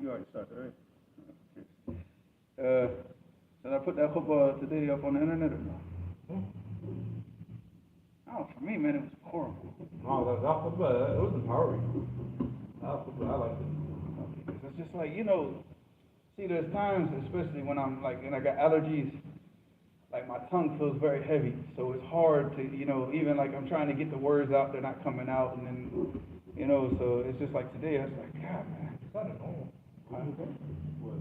You already started, right? Okay. Should I put that khutbah today up on the internet or no? Oh, for me, man, it was horrible. No, that khutbah, it was empowering. That khutbah, I liked it. Okay. It's just like, you know, see, there's times, especially when I'm like, and I got allergies, like my tongue feels very heavy, so it's hard to, you know, even like I'm trying to get the words out, they're not coming out, and then, you know, so it's just like today, I was like, God, man, It sounded normal. huh? Well,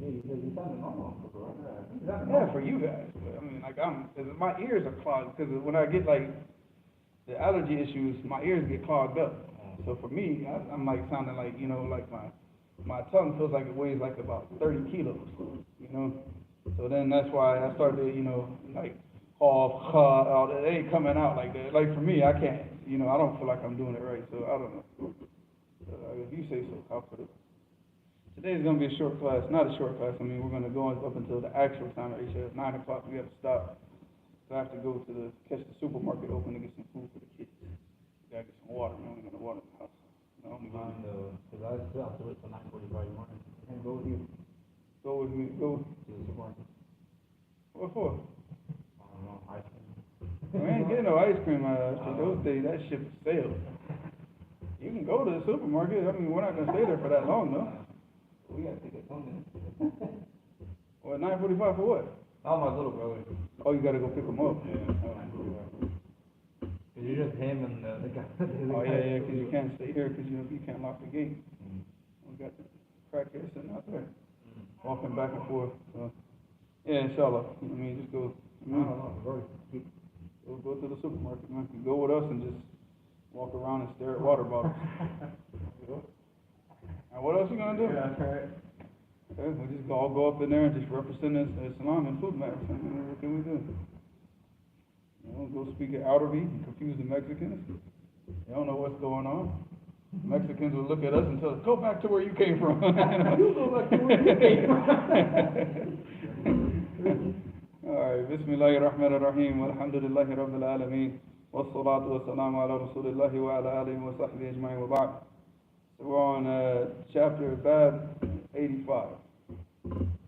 yeah, you sounded normal. Yeah, for you guys, but I mean, like cause my ears are clogged, because when I get like the allergy issues, my ears get clogged up. So for me, I'm like sounding like, you know, like my tongue feels like it weighs like about 30 kilos, you know. So then that's why I started, you know, like all it ain't coming out like that. Like for me, I can't, you know, I don't feel like I'm doing it right. So I don't know. If you say so, I'll put it. Today's gonna be a short class, not a short class. I mean, we're gonna go up until the actual time of Isha. At 9 o'clock, we have to stop. So I have to go to catch the supermarket open to get some food for the kids. We gotta get some water. Man, we got water in the house. No, Because I still have to wait till 9:45 in the morning. Can I go with you? Go with me. Go. To the supermarket. What for? I don't know, ice cream. We ain't getting no ice cream. Those days, that ship sailed. You can go to the supermarket. I mean, we're not gonna stay there for that long, though. We gotta take it home then. Well, 9:45 for what? Oh, my little brother. Oh, you gotta go pick them up. Yeah. Cause you're just him and the guy. Oh yeah, because you can't stay here because you can't lock the gate. We got the crackhead sitting out there, walking back and forth. So, yeah, inshallah. I mean, just go. Go to the supermarket, man. You go with us and just walk around and stare at water bottles. Now, what else you gonna do? Yeah, that's right. Okay, we just all go up in there and just represent Islam and food matters. I mean, what can we do? You know, go speak at Arabic and confuse the Mexicans. They don't know what's going on. Mexicans will look at us and tell us, go back to where you came from. You go back to where you came from. All right, Bismillahir Rahmanir Rahim, walhamdulillahi rabbil alameen, wassalatu wassalamu ala rasulillahi wa ala alihi wa sahbihi ajma'in wa ba'd. So we're on chapter Bab 85.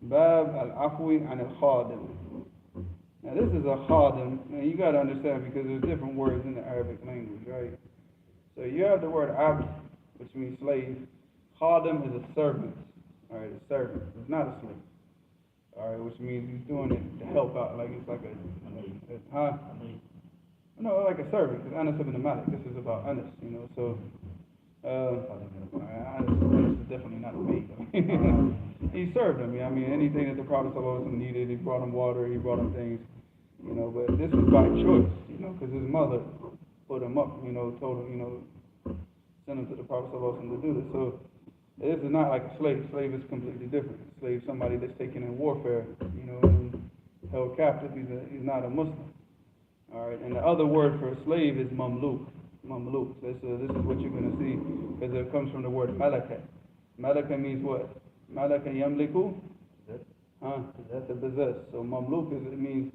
Bab al-Afwi an al-Khadim. Now this is a Khadim, and you got to understand because there's different words in the Arabic language, right? So you have the word abd, which means slave. Khadim is a servant, all right, a servant. It's not a slave, all right, which means he's doing it to help out, like it's like no, like a servant, because Anas ibn Malik, this is about Anas, you know, so Anas is definitely not a maid. He served him. I mean, anything that the Prophet ﷺ needed, he brought him water, he brought him things, you know. But this is by choice, you know, because his mother put him up, you know, told him, you know, sent him to the Prophet ﷺ to do this. So this is not like a slave. Slave is completely different. A slave, somebody that's taken in warfare, you know, and held captive. He's not a Muslim. All right. And the other word for a slave is mamluk. Mamluk. This is what you're going to see, because it comes from the word malaka. Malaka means what? Malaka yamliku? To possess. So mamluk means,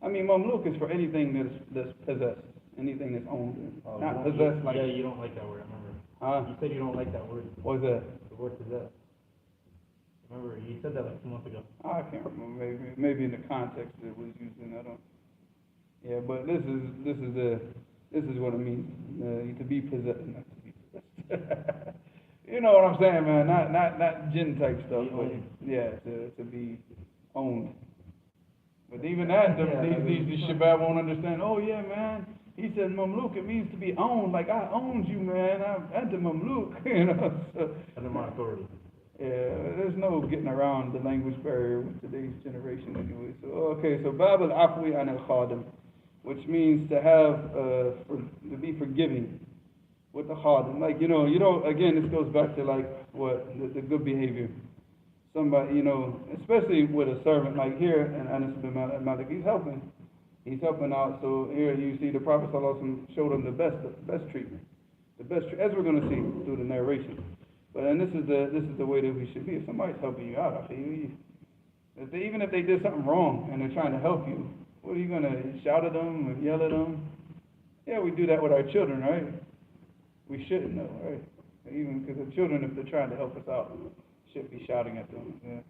mamluk is for anything that's possessed, anything that's owned, not possessed like. Yeah, you don't like that word, I remember. You said you don't like that word. What is that? The word possess. Remember, you said that like 2 months ago. I can't remember. Maybe in the context it was used in. I don't. Yeah, but this is what it means to be possessed, not to be possessed. You know what I'm saying, man? Not jinn type stuff, but yeah, to be owned. But even that, these Shabab won't understand. Oh yeah, man. He said mamluk. It means to be owned. Like I owned you, man. I'm the mamluk. You know. So, under my authority. Yeah, there's no getting around the language barrier with today's generation anyway. So okay, so Bab al-Afwi an al-Khadim, which means to have to be forgiving with the Khadim. Like, you know, again, this goes back to like what the good behavior. Somebody, you know, especially with a servant, like here in Anas ibn Malik, he's helping out. So here you see the Prophet ﷺ showed him the best treatment, as we're going to see through the narration. But and this is the way that we should be. If somebody's helping you out, even if they did something wrong and they're trying to help you, what are you going to shout at them or yell at them? Yeah, we do that with our children, right? We shouldn't, though, right? Even because the children, if they're trying to help us out, should be shouting at them. Yeah.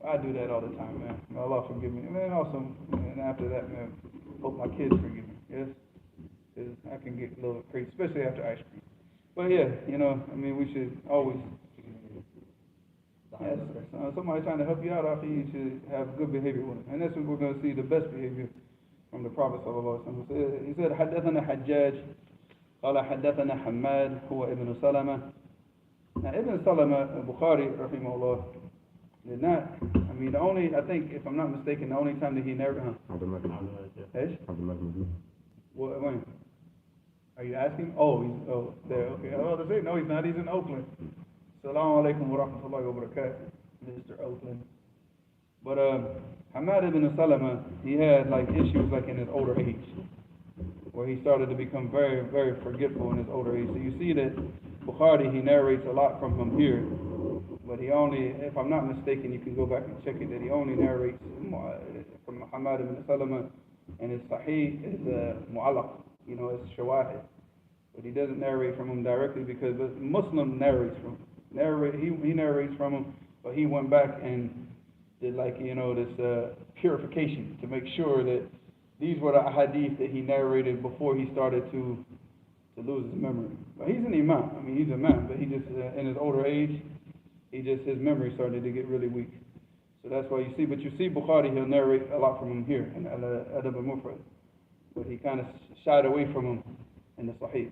I do that all the time, man. May Allah forgive me. And then also, and after that, man, hope my kids forgive me. Yes? Because I can get a little crazy, especially after ice cream. But yeah, you know, I mean, we should always, yes, somebody trying to help you out, I think you should have good behavior with them. And that's what we're going to see, the best behavior from the Prophet sallallahu alaihi wasallam. He said, حدثنا حجاج قال حدثنا حماد هو ابن سلمة. Now, Ibn Salama, Bukhari, rahimahullah, did not, I mean, the only, I think, if I'm not mistaken, the only time that he never, What, when? Are you asking? Oh, he's, there, okay. Oh, that's it. No, he's not. He's in Oakland. Assalamu alaikum wa rahmatullahi wa barakatuh, Mr. Oakland. But, Hamad ibn Salama, he had, like, issues, like, in his older age, where he started to become very, very forgetful in his older age. So you see that Bukhari, he narrates a lot from him here, but he only, if I'm not mistaken, you can go back and check it, that he only narrates from Hamad ibn Salama, and his Sahih is Mu'allaq, you know, it's Shawahid. But he doesn't narrate from him directly because the Muslim narrates from him. He narrates from him, but he went back and did, like, you know, this purification to make sure that these were the hadith that he narrated before he started to lose his memory. But he's an imam. I mean, he's a man, but he just, in his older age, his memory started to get really weak. So that's why you see Bukhari, he'll narrate a lot from him here in Adab Mufrad. But he kind of shied away from him in the Sahih.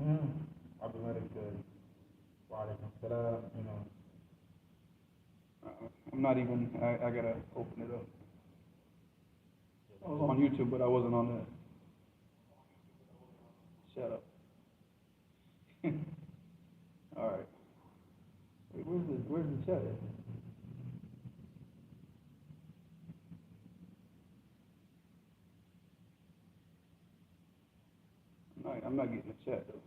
Malik, wa alaikum salam, you know. I'm not even, I gotta open it up. I was on YouTube, but I wasn't on that. Shut up. Alright. Wait, where's the chat at? I'm not getting the chat though.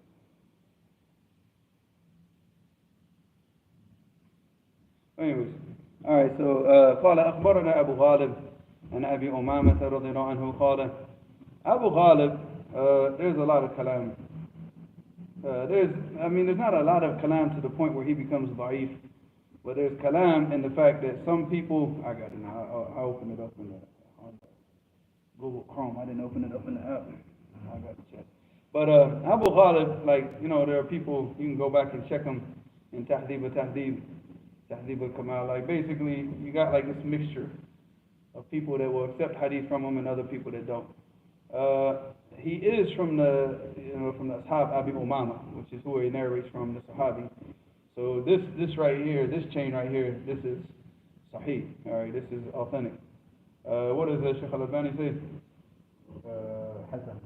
Anyways, alright, so قال أخبرنا أبو غالب عن أبي أمامة رضي الله عنه قال Abu Ghalib, there's a lot of kalam. There's not a lot of kalam to the point where he becomes da'if, but there's kalam in the fact that some people, I got it now, I opened it up in on Google Chrome, I didn't open it up in the app, I got the chat. But Abu Ghalib, like, you know, there are people, you can go back and check them in Tahdib al-Kamal, like basically, you got like this mixture of people that will accept hadith from him and other people that don't. He is from the Ashab Abi Umama, which is who he narrates from, the Sahabi. So this right here, this chain right here, this is Sahih. All right, this is authentic. What does Shaykh al-Albani say? Hasan.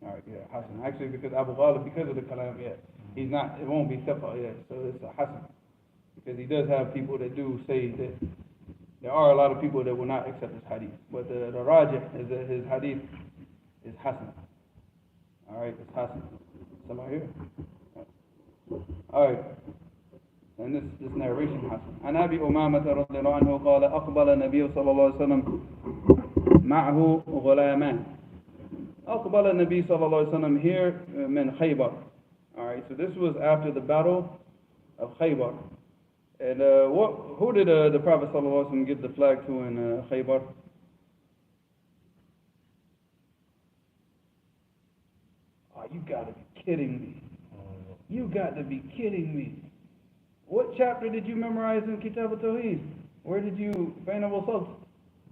All right, yeah, Hasan. Actually, because Abu Ghalib, because of the kalam, yeah, he's not. It won't be thiqa, yeah. So it's a Hasan, because he does have people that do say that. There are a lot of people that will not accept his hadith, but the rajih is that his hadith is Hasan. All right, it's Hasan. Somebody here? All right. And this narration Hasan. عن أبي أمامة رضي الله عنه قال أقبل النبي صلى الله عليه وسلم معه غلامان. أقبل النبي صلى الله عليه وسلم here من Khaybar. All right, so this was after the battle of Khaybar. And who did the Prophet ﷺ give the flag to in Khaybar? Oh, you gotta be kidding me. You got to be kidding me. What chapter did you memorize in Kitab al-Tawheed? Where did you, Bain al-Wasat?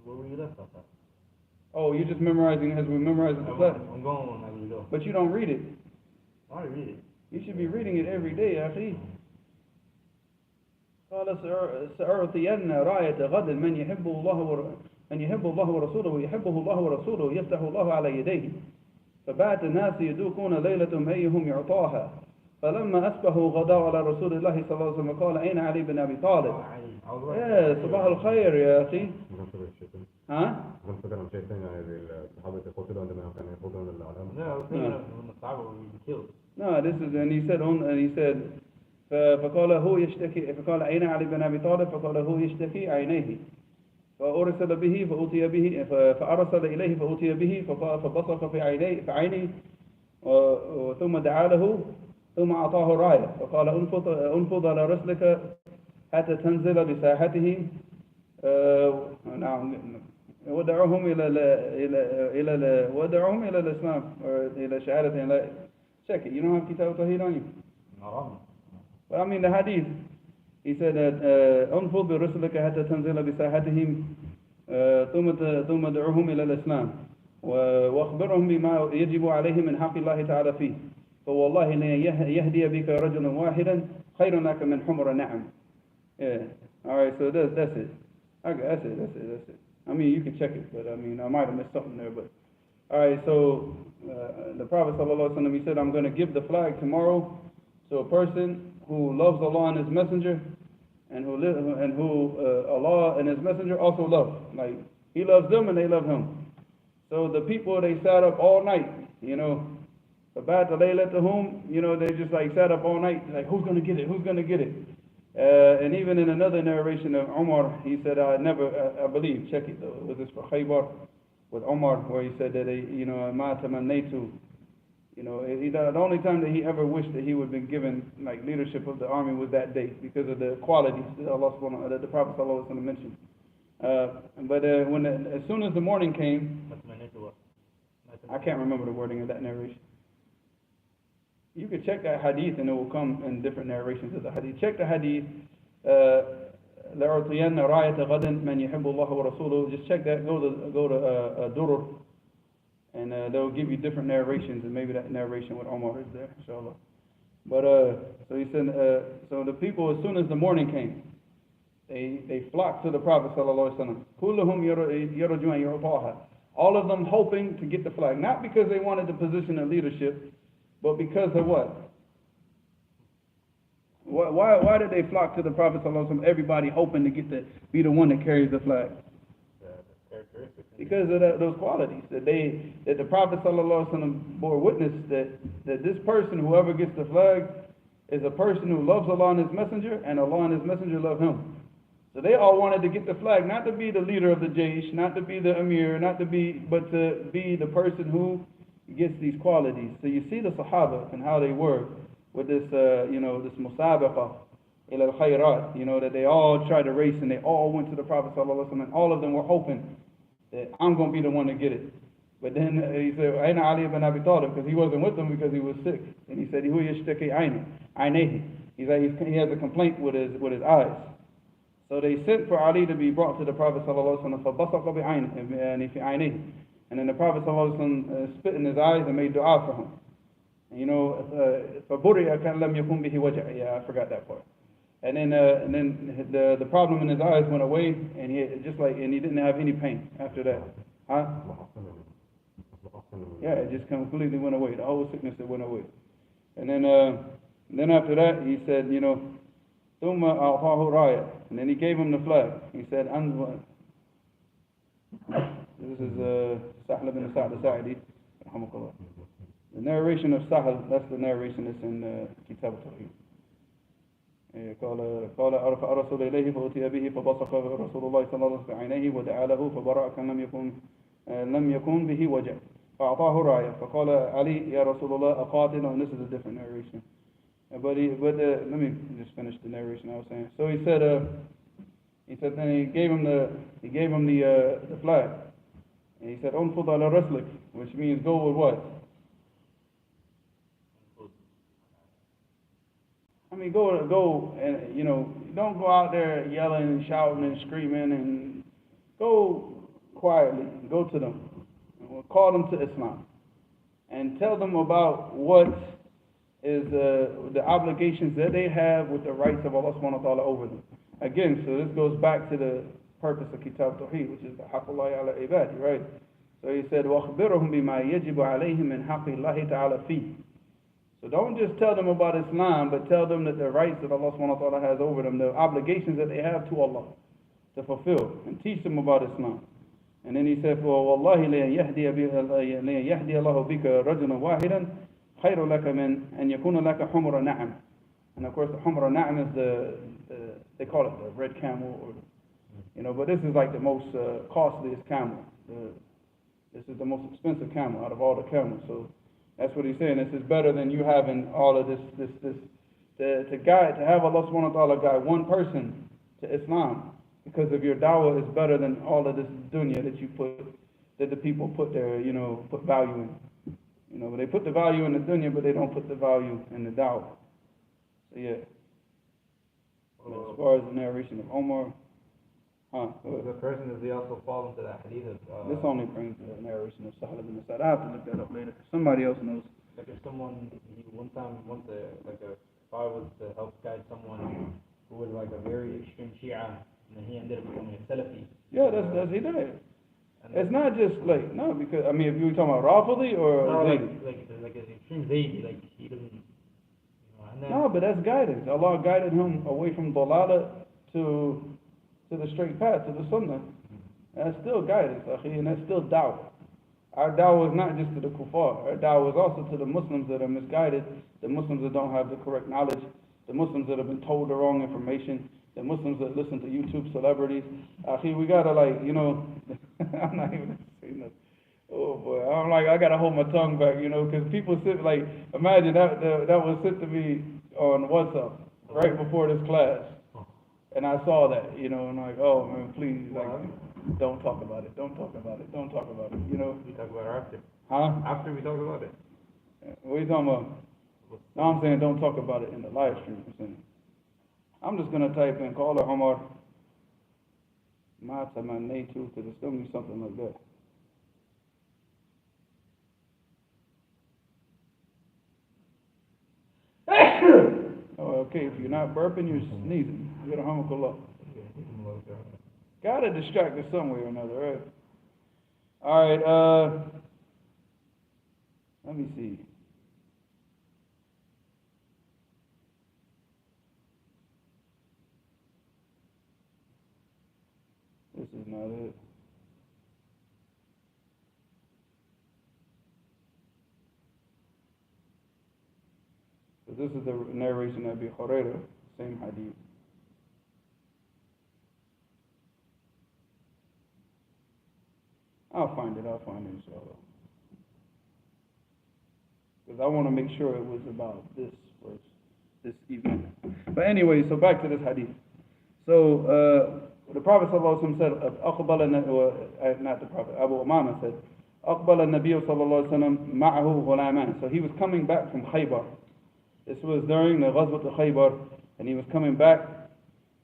Where were you left off at? Oh, you're just memorizing as we memorize the flag. I'm going as we go. But you don't read it. I already read it. You should be reading it every day, akhi. قال سأعطين راية غد من يحب الله ورسوله يحبه الله ورسوله يفتح الله على يديه فبعت الناس يدوكون ليلة أيهم يعطاها فلما أصبحوا غداوا على رسول الله صلى الله عليه وسلم قال أين علي بن أبي طالب؟ صباح الخير يا أخي. ها؟ No, this is, and he said فقال هو يشتكي فقال أين علي بن أبي طالب فقال هو يشتكي عينيه فأرسل به فأتي به فأرسل إليه فأتي به فبصق في عينيه ثم دعا له ثم أعطاه راية فقال انفض على رسلك حتى تنزل بساحته نعم ودعوهم ودعوهم إلى الإسلام إلى شهادة لا. Check it. You don't have Kitab Tawheed on you? No. But I mean the hadith. He said that انفض برسلك حتى تنزل بساحتهم ثم دعوهم إلى الإسلام واخبرهم بما يجب عليهم من حق الله تعالى فيه فوالله لن يهدي بك رجلا واحدا خير لك من حمر نعم. Yeah. All right. So that's it. Okay, that's it. I mean, you can check it, but I mean, I might have missed something there. But all right. So the Prophet ﷺ, he said, I'm going to give the flag tomorrow to a person who loves Allah and His Messenger, and who Allah and His Messenger also love. Like He loves them and they love Him. So the people, they sat up all night, you know. About the layla to whom, you know, they just like sat up all night, like who's gonna get it? Who's gonna get it? And even in another narration of Umar, he said, I believe, check it though, was this for Khaybar with Umar, where he said that, you know, ma tamannaytu, you know, the only time that he ever wished that he would have been given like leadership of the army was that day because of the qualities that that the Prophet ﷺ mentioned. But as soon as the morning came, I can't remember the wording of that narration. You can check that hadith and it will come in different narrations of the hadith. Check the hadith. لَأُعْطِيَنَّ رَايَةَ غَدًا مَنْ يُحِبُّ اللَّهَ وَرَسُولُهُ. Just check that. Go to Durr, and they'll give you different narrations, and maybe that narration with Omar is there, inshallah. But so he said, so the people, as soon as the morning came, they flocked to the Prophet sallallahu alaihi wasallam. كُلُّهُمْ يَرْجُونَ يُعْطَاهَا. All of them hoping to get the flag, not because they wanted the position of leadership, but because of what? Why did they flock to the Prophet ﷺ? Everybody hoping to be the one that carries the flag. Because of those qualities that the Prophet ﷺ bore witness that this person, whoever gets the flag, is a person who loves Allah and His Messenger, and Allah and His Messenger love him. So they all wanted to get the flag, not to be the leader of the Jaysh, not to be the Emir, but to be the person who gets these qualities. So you see the Sahaba and how they were with this, this musabaqa ila al-khayrat, that they all tried to race and they all went to the Prophet ﷺ, and all of them were hoping that I'm going to be the one to get it. But then he said, Aina Ali ibn Abi Talib, because he wasn't with them because he was sick. And he said, Hu yashtaki aynayhi. He said he has a complaint with his eyes. So they sent for Ali to be brought to the Prophet ﷺ, فَبَصَقَ بِعَيْنِهِ. And then the Prophet ﷺ spit in his eyes and made dua for him. فَبُرِئَ كَانْ لَمْ يَكُنْ بِهِ وَجَعَ. Yeah, I forgot that part. And then the problem in his eyes went away, and he didn't have any pain after that. Huh? Yeah, it just completely went away. The whole sickness went away. And then after that, he said, ثُمَّ أَعْطَاهُ رَايَةً. And then he gave him the flag. He said, this is Sahl ibn Sa'd al-Sa'idi, rahimahullah. The narration of Sahl, that's the narration that's in Kitab al-Tawheed. قال أرفع رسول إليه فأتي به فبصق رسول الله صلى الله عليه وسلم بعينيه ودعا له فبرأ كان لم يكن به وجع فأعطاه راية فقال علي يا رسول الله أقاتل. And this is a different narration. But let me just finish the narration I was saying. So he said then he gave him the flag. And he said, "Unfud ala raslik," which means go with what? I mean, go and don't go out there yelling and shouting and screaming, and go quietly. Go to them, call them to Islam, and tell them about what is the obligations that they have with the rights of Allah subhanahu wa ta'ala over them. Again, so this goes back to the purpose of Kitab Tawheed, which is the haqqullahi ala ibadi, right? So he said, وَأَخْبِرُهُمْ بِمَا يَجِبُ عَلَيْهِمْ مِنْ حَقِّ اللَّهِ تَعَالَى فِيهِ. So don't just tell them about Islam, but tell them that the rights that Allah subhanahu wa ta'ala has over them, the obligations that they have to Allah to fulfill, and teach them about Islam. And then he said, وَوَاللَّهِ لِيَهْدِيَ اللَّهُ بِكَ رَجُلًا وَاحِدًا خَيْرٌ لَكَ مِنْ أَنْ يَكُونَ لَكَ حُمْرَ نَعَمٍ. And of course the humra na'am is they call it the red camel, but this is like the most costliest camel. This is the most expensive camel out of all the camels. So That's what he's saying. This is better than you having all of this, to guide, to have Allah subhanahu wa ta'ala guide one person to Islam because of your dawah is better than all of this dunya that you put, that the people put their, put value in. They put the value in the dunya, but they don't put the value in the dawah. So yeah. As far as the narration of Omar, The person, does he also fall into that hadith of, this only brings the narration of Sahal ibn Sa'd. I have to look that up later. Somebody else knows. like if someone, if I was to help guide someone who was like a very extreme Shia, and then he ended up becoming a Salafi. Yeah, that's Hidayah. It's not just like, no, because, I mean, if you were talking about Rafidi or No, Zaidi. like an extreme Zaidi, like he doesn't, and then. No, but that's guidance. Allah guided him away from Dalala to the straight path, to the Sunnah. That's still guidance, akhi, and that's still da'wah. Our da'wah is not just to the kuffar. Our da'wah is also to the Muslims that are misguided, the Muslims that don't have the correct knowledge, the Muslims that have been told the wrong information, the Muslims that listen to YouTube celebrities. Akhi, we gotta I'm not even saying that. Oh boy, I gotta hold my tongue back, because people sit imagine that was sent to me on WhatsApp right before this class. And I saw that, and like, oh man, please, don't talk about it, don't talk about it, don't talk about it, We talk about it after. Huh? After we talk about it. What are you talking about? No, I'm saying don't talk about it in the live stream. I'm just gonna type in Qala Umar Ma Tamannaytu, because it's gonna be something like that. Oh, okay, if you're not burping, you're sneezing. You're Yarhamukallah. Gotta distract us some way or another, right? Alright, let me see. This is not it. So this is the narration of Abi Hurairah, same hadith. I'll find it, inshallah. Because I want to make sure it was about this verse, this evening. But anyway, so back to this hadith. So, the Prophet ﷺ said, not the Prophet, Abu Umama said, أقبل النبي صلى الله عليه وسلم معه غلامان. So he was coming back from Khaybar. This was during the Ghazwat of Khaybar, and he was coming back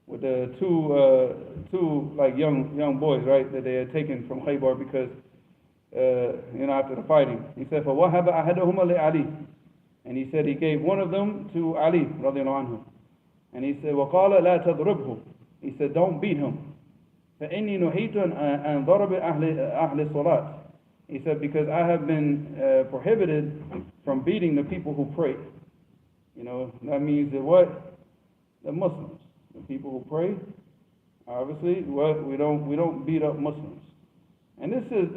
with the two like young boys, right, that they had taken from Khaybar because after the fighting. He said, فَوَهَبَ أَحَدَهُمَا لِعَلِي. And he said he gave one of them to Ali radiallahu anhu. And he said, وَقَالَ لَا تَضْرِبْهُ. He said, don't beat him. فَإِنِّي نُهِيتُ أَنْ ضَرَبِ أَهْلِ الصَّلَاةِ. He said, because I have been prohibited from beating the people who pray. That means that what? The Muslims. The people who pray, obviously, we don't beat up Muslims. And this is,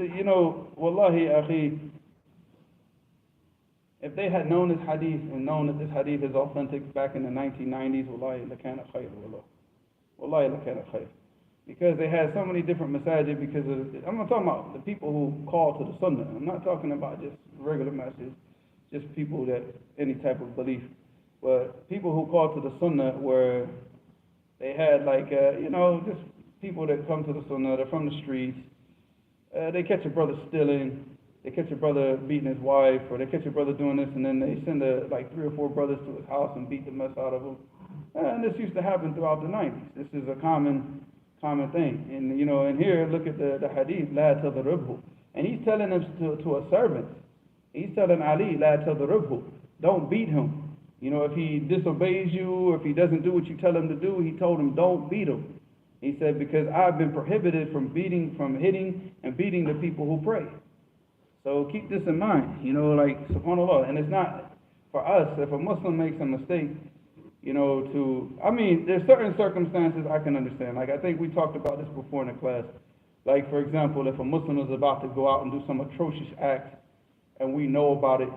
wallahi, akhi, if they had known this hadith and known that this hadith is authentic back in the 1990s, wallahi, lakana khayr, wallahi, lakana khayr. Because they had so many different masajid, because I'm not talking about the people who call to the sunnah. I'm not talking about just regular masjid, just people that, any type of belief. But people who call to the sunnah where they had just people that come to the sunnah, they're from the streets, they catch a brother stealing, they catch a brother beating his wife, or they catch a brother doing this, and then they send 3 or 4 brothers to his house and beat the mess out of him. And this used to happen throughout the 90s. This is a common thing. And and here, look at the hadith, la tadribhu. And he's telling us to a servant. He's telling Ali, la tadribhu. Don't beat him. If he disobeys you, or if he doesn't do what you tell him to do, he told him, don't beat him. He said, because I've been prohibited from hitting and beating the people who pray. So keep this in mind, subhanAllah. And it's not for us, if a Muslim makes a mistake, there's certain circumstances I can understand. I think we talked about this before in the class. Like, for example, if a Muslim is about to go out and do some atrocious act, and we know about it,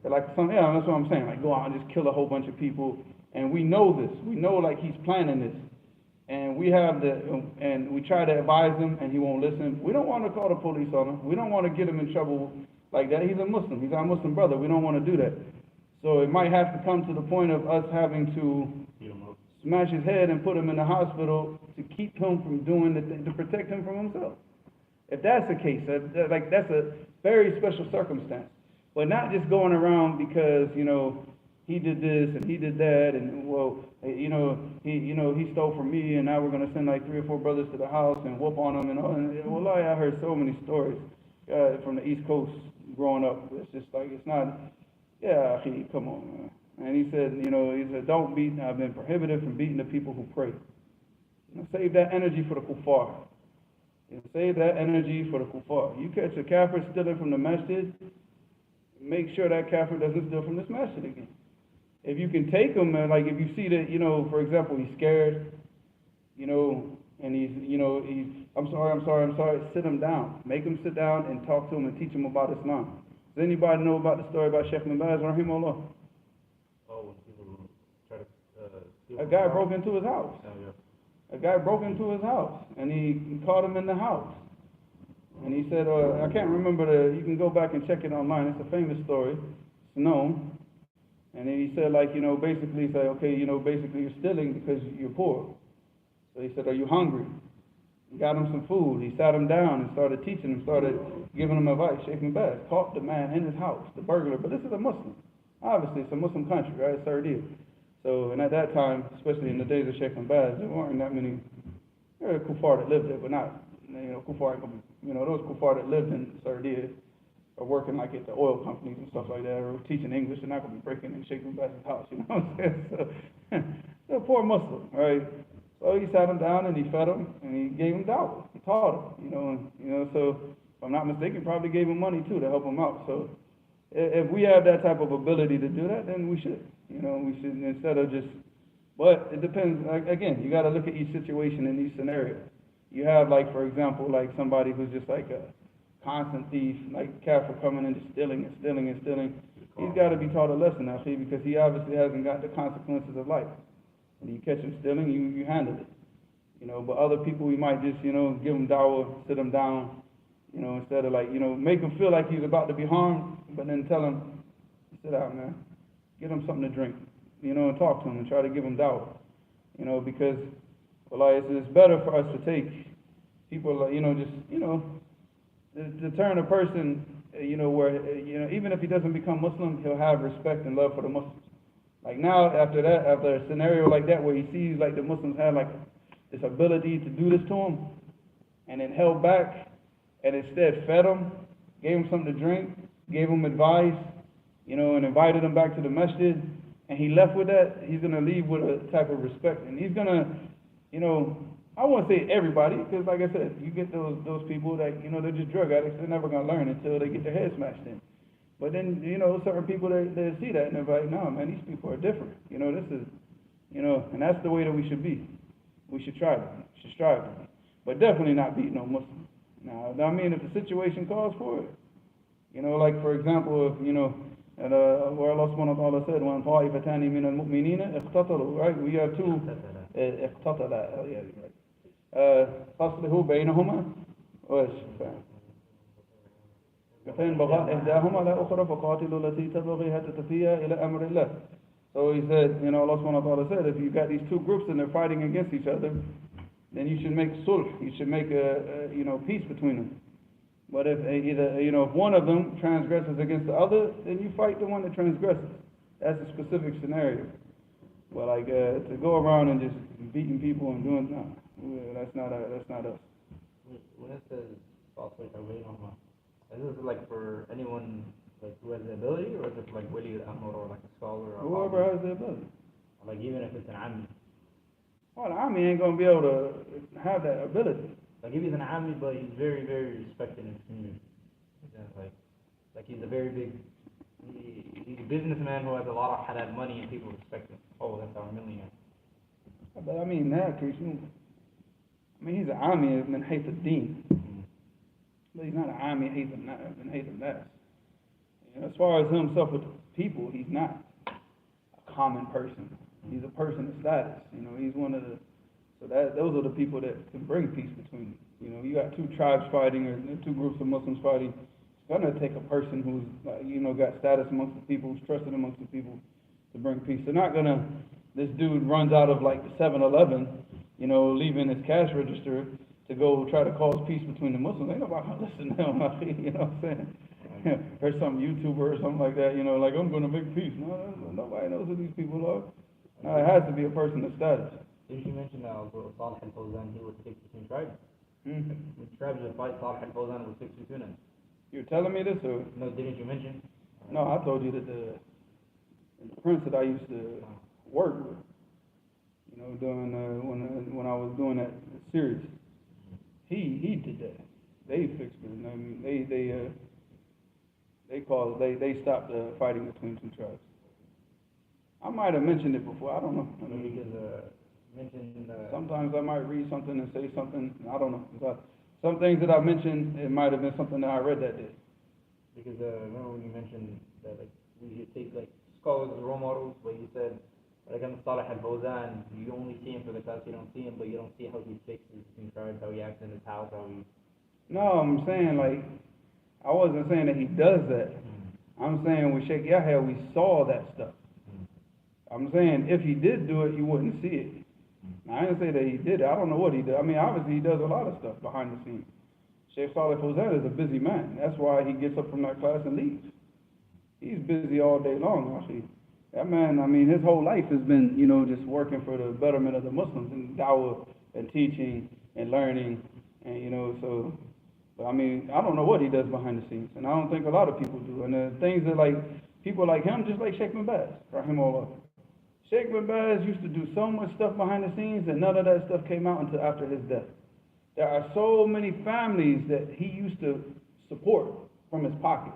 that's what I'm saying, go out and just kill a whole bunch of people, and we know this. We know, he's planning this. And we try to advise him, and he won't listen. We don't want to call the police on him. We don't want to get him in trouble like that. He's a Muslim. He's our Muslim brother. We don't want to do that. So it might have to come to the point of us having to smash his head and put him in the hospital to keep him from doing the thing, to protect him from himself. If that's the case, that's a very special circumstance. But not just going around because, he did this and he did that, and he stole from me, and now we're gonna send like 3 or 4 brothers to the house and whoop on them and all. And I heard so many stories from the East Coast growing up. It's just like, it's not. Yeah, come on, man. And he said, don't beat. I've been prohibited from beating the people who pray. Save that energy for the kuffar. Save that energy for the kuffar. You catch a kafir stealing from the masjid, make sure that kafir doesn't steal from this masjid again. If you can take him, like if you see that, for example, he's scared, and he's, I'm sorry, sit him down. Make him sit down and talk to him and teach him about Islam. Does anybody know about the story about Sheikh bin Baz, rahimahullah? Oh, when people try to... A guy broke into his house. Oh, yeah. A guy broke into his house, and he caught him in the house. And he said, I can't remember you can go back and check it online. It's a famous story. It's known. And then he said, basically, he said, okay, basically you're stealing because you're poor. So he said, are you hungry? He got him some food. He sat him down and started teaching him, started giving him advice. Sheikh bin Baz caught the man in his house, the burglar. But this is a Muslim. Obviously, it's a Muslim country, right? It's Saudi. So, and at that time, especially in the days of Sheikh bin Baz, there weren't that many. There were kuffar that lived there, but not, kuffar, those kuffar that lived in Saudi are working like at the oil companies and stuff like that, or teaching English. They're not going to be breaking in Sheikh bin Baz's house, you know what I'm saying? So, they're a poor Muslim, right? So he sat him down and he fed him and he gave him dawah. He taught him, so if I'm not mistaken, probably gave him money too to help him out. So if we have that type of ability to do that, then we should. We should, instead of just, but it depends. Again, you got to look at each situation in each scenario. You have, like, for example, like somebody who's just like a constant thief, like kafir coming in just stealing and stealing and stealing. He's got to be taught a lesson, actually, because he obviously hasn't got the consequences of life. When you catch him stealing, you handle it. But other people, we might just, give them dawah, sit them down, instead of like, make him feel like he's about to be harmed, but then tell him, sit down, man. Get him something to drink, and talk to him and try to give him dawah. Because, it's better for us to take people, to turn a person, where, even if he doesn't become Muslim, he'll have respect and love for the Muslims. Like now, after a scenario like that where he sees like the Muslims have like this ability to do this to him, and then held back, and instead fed him, gave him something to drink, gave him advice, and invited him back to the masjid, and he left with that, he's going to leave with a type of respect. And he's going to, I won't say everybody, because like I said, you get those people that, they're just drug addicts, they're never going to learn until they get their head smashed in. But then, certain people, they see that and they're like, no, man, these people are different. This is, and that's the way that we should be. We should strive to be. But definitely not beat no Muslim. Now, I mean, if the situation calls for it, like, for example, if, where Allah subhanahu wa ta'ala said, وَأَنْ طَائِفَتَانِ مِنَ الْمُؤْمِنِينَ اقْتَتَلُوا, right? We have two, اقْتَتَلَا, yeah, right. فَأَصْلِحُوا بَيْنَهُمَا وَإِشْفَاءً. فإن بغت إحداهما على أخرى فقاتلوا التي تبغي حتى تفيء إلى أمر الله. So he said, Allah subhanahu wa ta'ala said, if you've got these two groups and they're fighting against each other, then you should make sulh, you should make peace between them. But if if one of them transgresses against the other, then you fight the one that transgresses. That's a specific scenario. But like to go around and just beating people and doing that's not us. When it says is this like for anyone like who has the ability, or is it like wali al-amr or like a scholar? Or whoever has the ability. Like even if it's an ami. Well, the ami ain't gonna be able to have that ability. Like if he's an ami, but he's very, very respected in his community. Like he's a very big, he's a businessman who has a lot of halal money and people respect him. Oh, that's our millionaire. But I mean, in that case, he's an ami min hayth ad-din. But he's not an ami min hayth an-nas. As far as himself with the people, he's not a common person. He's a person of status. He's one of the. So those are the people that can bring peace between. You got two tribes fighting or two groups of Muslims fighting. gonna take a person who's, got status amongst the people, who's trusted amongst the people to bring peace. They're not gonna, this dude runs out of like the 7-Eleven, leaving his cash register to go try to cause peace between the Muslims. Ain't nobody gonna listen to him, you know what I'm saying? There's some YouTuber or something like that, like, I'm gonna make peace. No, nobody knows who these people are. No, it has to be a person of status. Didn't you mention Salih al-Fawzan, he would stick between tribes? Mm-hmm. When tribes would fight, Salih al-Fawzan would stick between them. You're telling me this, or? No, didn't you mention? No, I told you that the prince that I used to work with, during when I was doing that series, he did that. They fixed it. I mean, they stopped the fighting between two tribes. I might have mentioned it before. I don't know. Sometimes I might read something and say something. I don't know. Some things that I mentioned, it might have been something that I read that day. Because remember when you mentioned that we should take scholars as role models, but you said on Salih al-Fawzan, you only see him for the class, you don't see him, but you don't see how he fixes between tribes, how he acts in his house, how he. No, I'm saying I wasn't saying that he does that. I'm saying with Sheikh Yahya we saw that stuff. I'm saying if he did do it, you wouldn't see it. Now, I didn't say that he did it. I don't know what he did. I mean, obviously he does a lot of stuff behind the scenes. Sheikh Salih Fawzan is a busy man. That's why he gets up from that class and leaves. He's busy all day long, actually. That man, I mean, his whole life has been, just working for the betterment of the Muslims and dawah and teaching and learning, and so. But I mean, I don't know what he does behind the scenes, and I don't think a lot of people do. And the things that people like him, just like Sheikh bin Baz, rahimahullah. Sheikh bin Baz used to do so much stuff behind the scenes, and none of that stuff came out until after his death. There are so many families that he used to support from his pocket.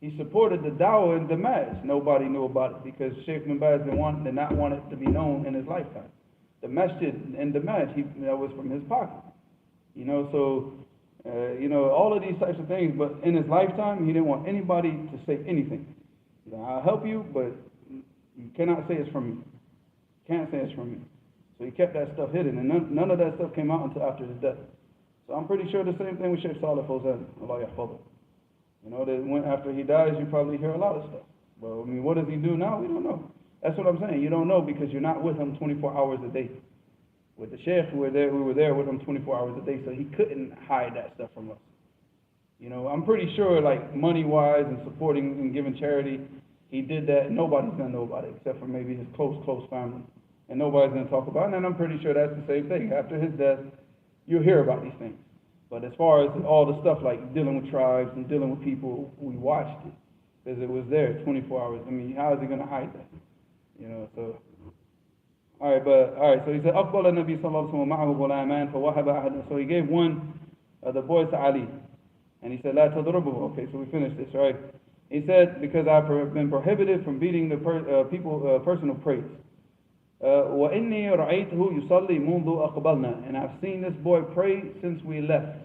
He supported the dawah in Damascus. Nobody knew about it because Sheikh bin Baz did not want it to be known in his lifetime. The masjid in Damascus, that was from his pocket. All of these types of things, but in his lifetime, he didn't want anybody to say anything. I'll help you, but you cannot say it's from me. Can't say it's from me. So he kept that stuff hidden, and none of that stuff came out until after his death. So I'm pretty sure the same thing with Sheikh Salih Fawzan, Allah yahfadh. That after he dies, you probably hear a lot of stuff. Well, I mean, what does he do now? We don't know. That's what I'm saying. You don't know because you're not with him 24 hours a day. With the Sheikh, we were there with him 24 hours a day, so he couldn't hide that stuff from us. I'm pretty sure, money-wise and supporting and giving charity, he did that. Nobody's gonna know about it except for maybe his close family, and nobody's gonna talk about it. And I'm pretty sure that's the same thing. After his death, you'll hear about these things. But as far as all the stuff like dealing with tribes and dealing with people, we watched it because it was there 24 hours. I mean, how is he gonna hide that? So. All right, so he said, أقبل النبي صلى الله عليه وسلم معه غلامان فوهب أحد. So he gave one of the boys to Ali, and he said, لا تضربه. Okay, so we finished this, right? He said, because I've been prohibited from beating the person who prays. وإني رأيته يصلي منذ أقبلنا, and I've seen this boy pray since we left.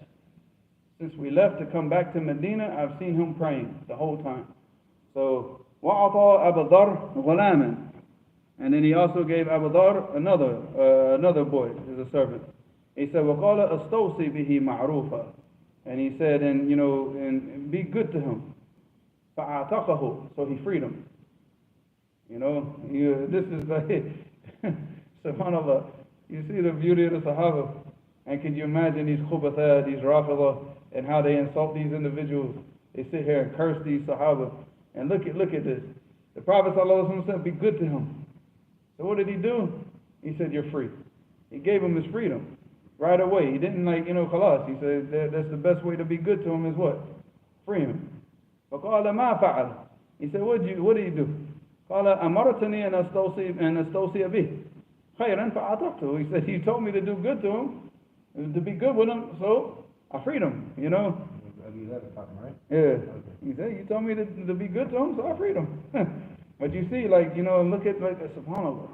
Since we left to come back to Medina, I've seen him praying the whole time. So وأعطى أبا ذر غلاما. And then he also gave Abu Dhar another boy, as a servant. He said, وَقَالَ أَسْتَوْصِي بِهِ مَعْرُوفًا. And he said, and be good to him. فَأَعْتَقَهُ. So he freed him. This is subhanAllah. You see the beauty of the Sahaba. And can you imagine these khubatha, these rafidah, and how they insult these individuals? They sit here and curse these Sahaba. And look at this. The Prophet ﷺ said, be good to him. So what did he do? He said, you're free. He gave him his freedom right away. He didn't khalas. He said, that's the best way to be good to him is what? Free him. فَقَالَ مَا فَعَلَ. He said, what did he do? قَالَ أَمَرْتَنِي أَنْ أَسْتَوْصِيَ بِهِ خَيْرًا فَأَعْتَقْتُهُ. He said, he told me to do good to him, to be good with him, so I freed him, Right? Yeah. Okay. He said, you told me to be good to him, so I freed him. But you see, look at subhanAllah.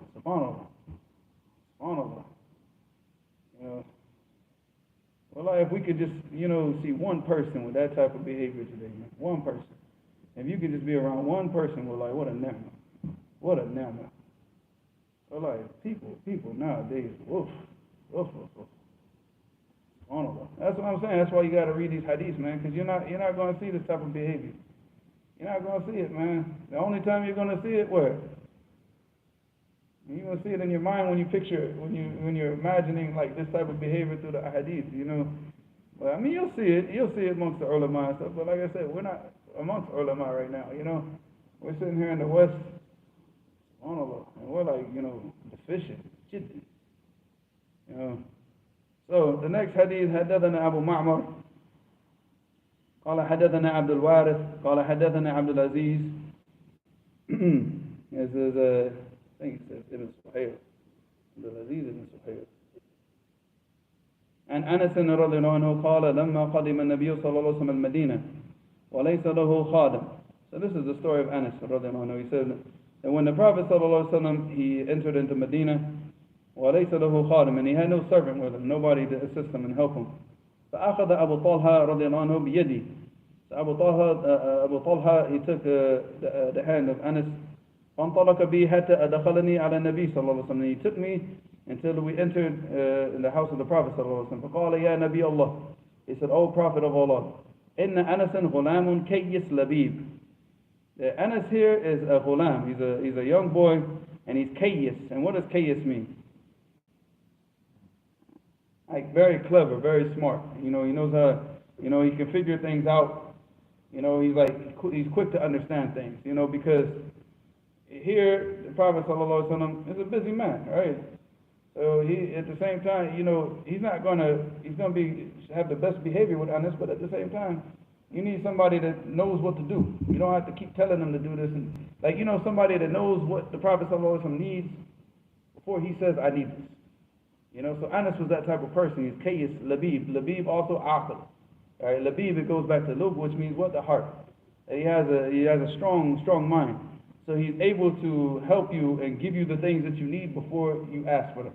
Well, if we could just, see one person with that type of behavior today, man. One person. If you could just be around one person, we're like, what a ni'mah. What a ni'mah. Well, people nowadays, woof. SubhanAllah. That's what I'm saying. That's why you got to read these hadiths, man, because you're not going to see this type of behavior. You're not going to see it, man. The only time you're going to see it, where? You're going to see it in your mind when you picture it, when you're imagining like this type of behavior through the hadith, you know. But I mean, you'll see it amongst the ulama and stuff. But like I said, we're not amongst ulama right now, you know. We're sitting here in the West, SubhanAllah, and we're like, you know, deficient, jiddi, you know. So the next hadith, حدثنا أبو معمر قال حدثنا عبد الوارث قال حدثنا عبد العزيز. This is I think it says Ibn Suhail. Abdul Aziz ibn Suhail. عن أنس رضي الله عنه قال لما قدم النبي صلى الله عليه وسلم المدينة وليس له خادم. So this is the story of Anas رضي الله عنه. He said that when the Prophet صلى الله عليه وسلم he entered into Medina, وليس له خادم, and he had no servant with him, nobody to assist him and help him. فأخذ أبو طلحة رضي الله عنه بيدي. So Abu Talha he took the hand of Anas. فانطلق بي حتى أدخلني على النبي صلى الله عليه وسلم. He took me until we entered in the house of the Prophet صلى الله عليه وسلم. فقال يا نبي الله. He said, O Prophet of Allah, إن أنسا غلام كيس لبيب. Anas here is a ghulam. He's a young boy, and he's kayyis. And what does kayyis mean? Like very clever, very smart. You know, he knows how. You know, he can figure things out. You know, he's quick to understand things. You know, because here the Prophet ﷺ is a busy man, right? So he, at the same time, you know, he's gonna have the best behavior with Anas, but at the same time, you need somebody that knows what to do. You don't have to keep telling them to do this, and like, you know, somebody that knows what the Prophet ﷺ needs before he says, I need this. You know, so Anas was that type of person. He's kayyis, labib. Labib also aql. All right, labib, it goes back to lub, which means what? The heart. He has a strong mind. So he's able to help you and give you the things that you need before you ask for them.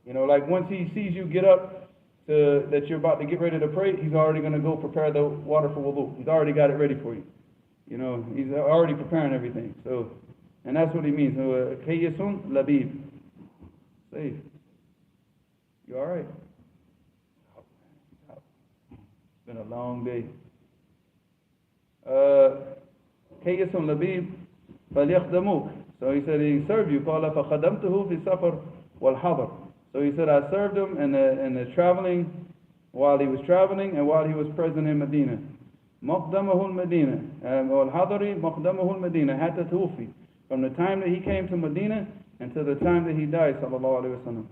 You know, like once he sees you get up that you're about to get ready to pray, he's already going to go prepare the water for wudu. He's already got it ready for you. You know, he's already preparing everything. So, and that's what he means. So, kayyisun labib. Safe. You all right? It's been a long day. Kayyisun labib. فَلْيَخْدَمُوكَ. So he said he served you. قَالَ فَخَدَمْتُهُ فِي السَّفَرِ وَالْحَضَرِ. So he said I served him in the traveling, while he was traveling and while he was present in Medina. مَقْدَمَهُ الْمَدِينَةِ وَالْحَضَرِ مَقْدَمَهُ الْمَدِينَةِ حَتَّى تُوفِي. From the time that he came to Medina until the time that he died, sallallahu alayhi wa sallam.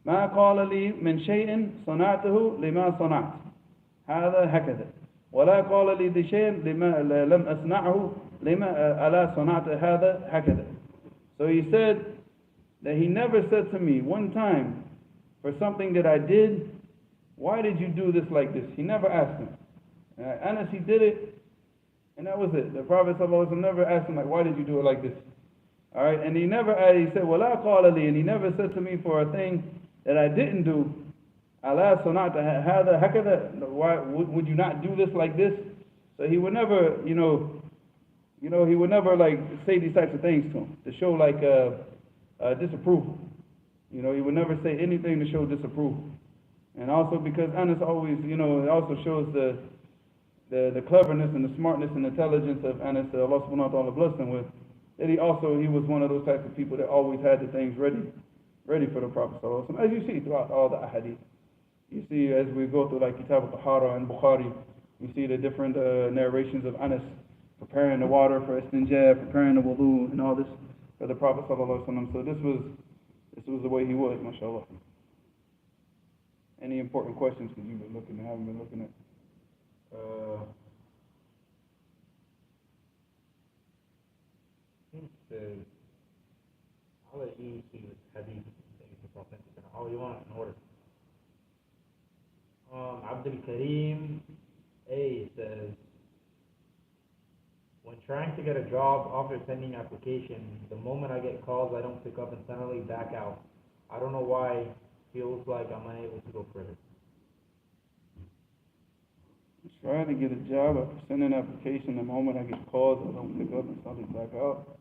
مَا قَالَ لِي مِنْ شَيْءٍ صَنَعْتُهُ لِمَا صَنَعْتُ هذا هكذا ولا قال لي بشيء لما لم أصنعه لما ألا صنعت هذا هكذا. So he said that he never said to me one time for something that I did, why did you do this like this? He never asked him. Anas, he did it, and that was it. The Prophet ﷺ never asked him, like, why did you do it like this? All right, and he said, وَلَا قَالَ لِي, and he never said to me for a thing that I didn't do, أَلَا صَنَعْتَ هَذَا هَكَذَا, why would you not do this like this? So he would never, he would never like say these types of things to him, to show like disapproval. You know, he would never say anything to show disapproval. And also because Anas always, it also shows the cleverness and the smartness and intelligence of Anas, Allah subhanahu wa ta'ala blessed him with, that he was one of those types of people that always had the things ready for the Prophet sallallahu alaihi wasallam, as you see throughout all the ahadith. You see, as we go through like Kitab al-Tahara and Bukhari, you see the different narrations of Anas preparing the water for istinja, preparing the wudu, and all this for the Prophet sallallahu alaihi wasallam. So this was the way he was, mashallah. Any important questions that you've been haven't been looking at? I'll let you see this hadith that is authentic. Oh, you want it in order. Abdul Karim A says, when trying to get a job after sending application, the moment I get calls, I don't pick up and suddenly back out. I don't know why. It feels like I'm unable to go further. Trying to get a job after sending an application, the moment I get calls, I don't pick up and suddenly back out.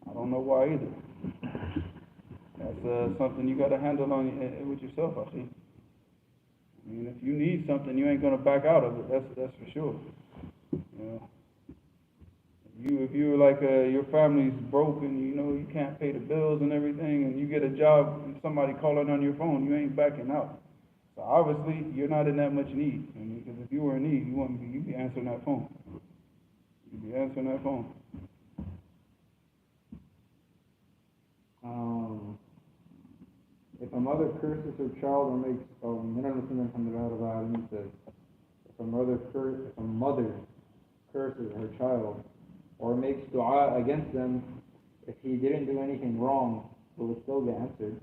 I don't know why either. That's something you got to handle on with yourself, I think. I mean, if you need something, you ain't gonna back out of it. That's for sure. You know, if you're like your family's broke and you know you can't pay the bills and everything, and you get a job and somebody calling on your phone, you ain't backing out. So obviously you're not in that much need. I mean, because if you were in need, you'd be answering that phone. You'd be answering that phone. If a mother curses her child or makes says, if a mother curses her child or makes dua against them, if he didn't do anything wrong, will it still be answered?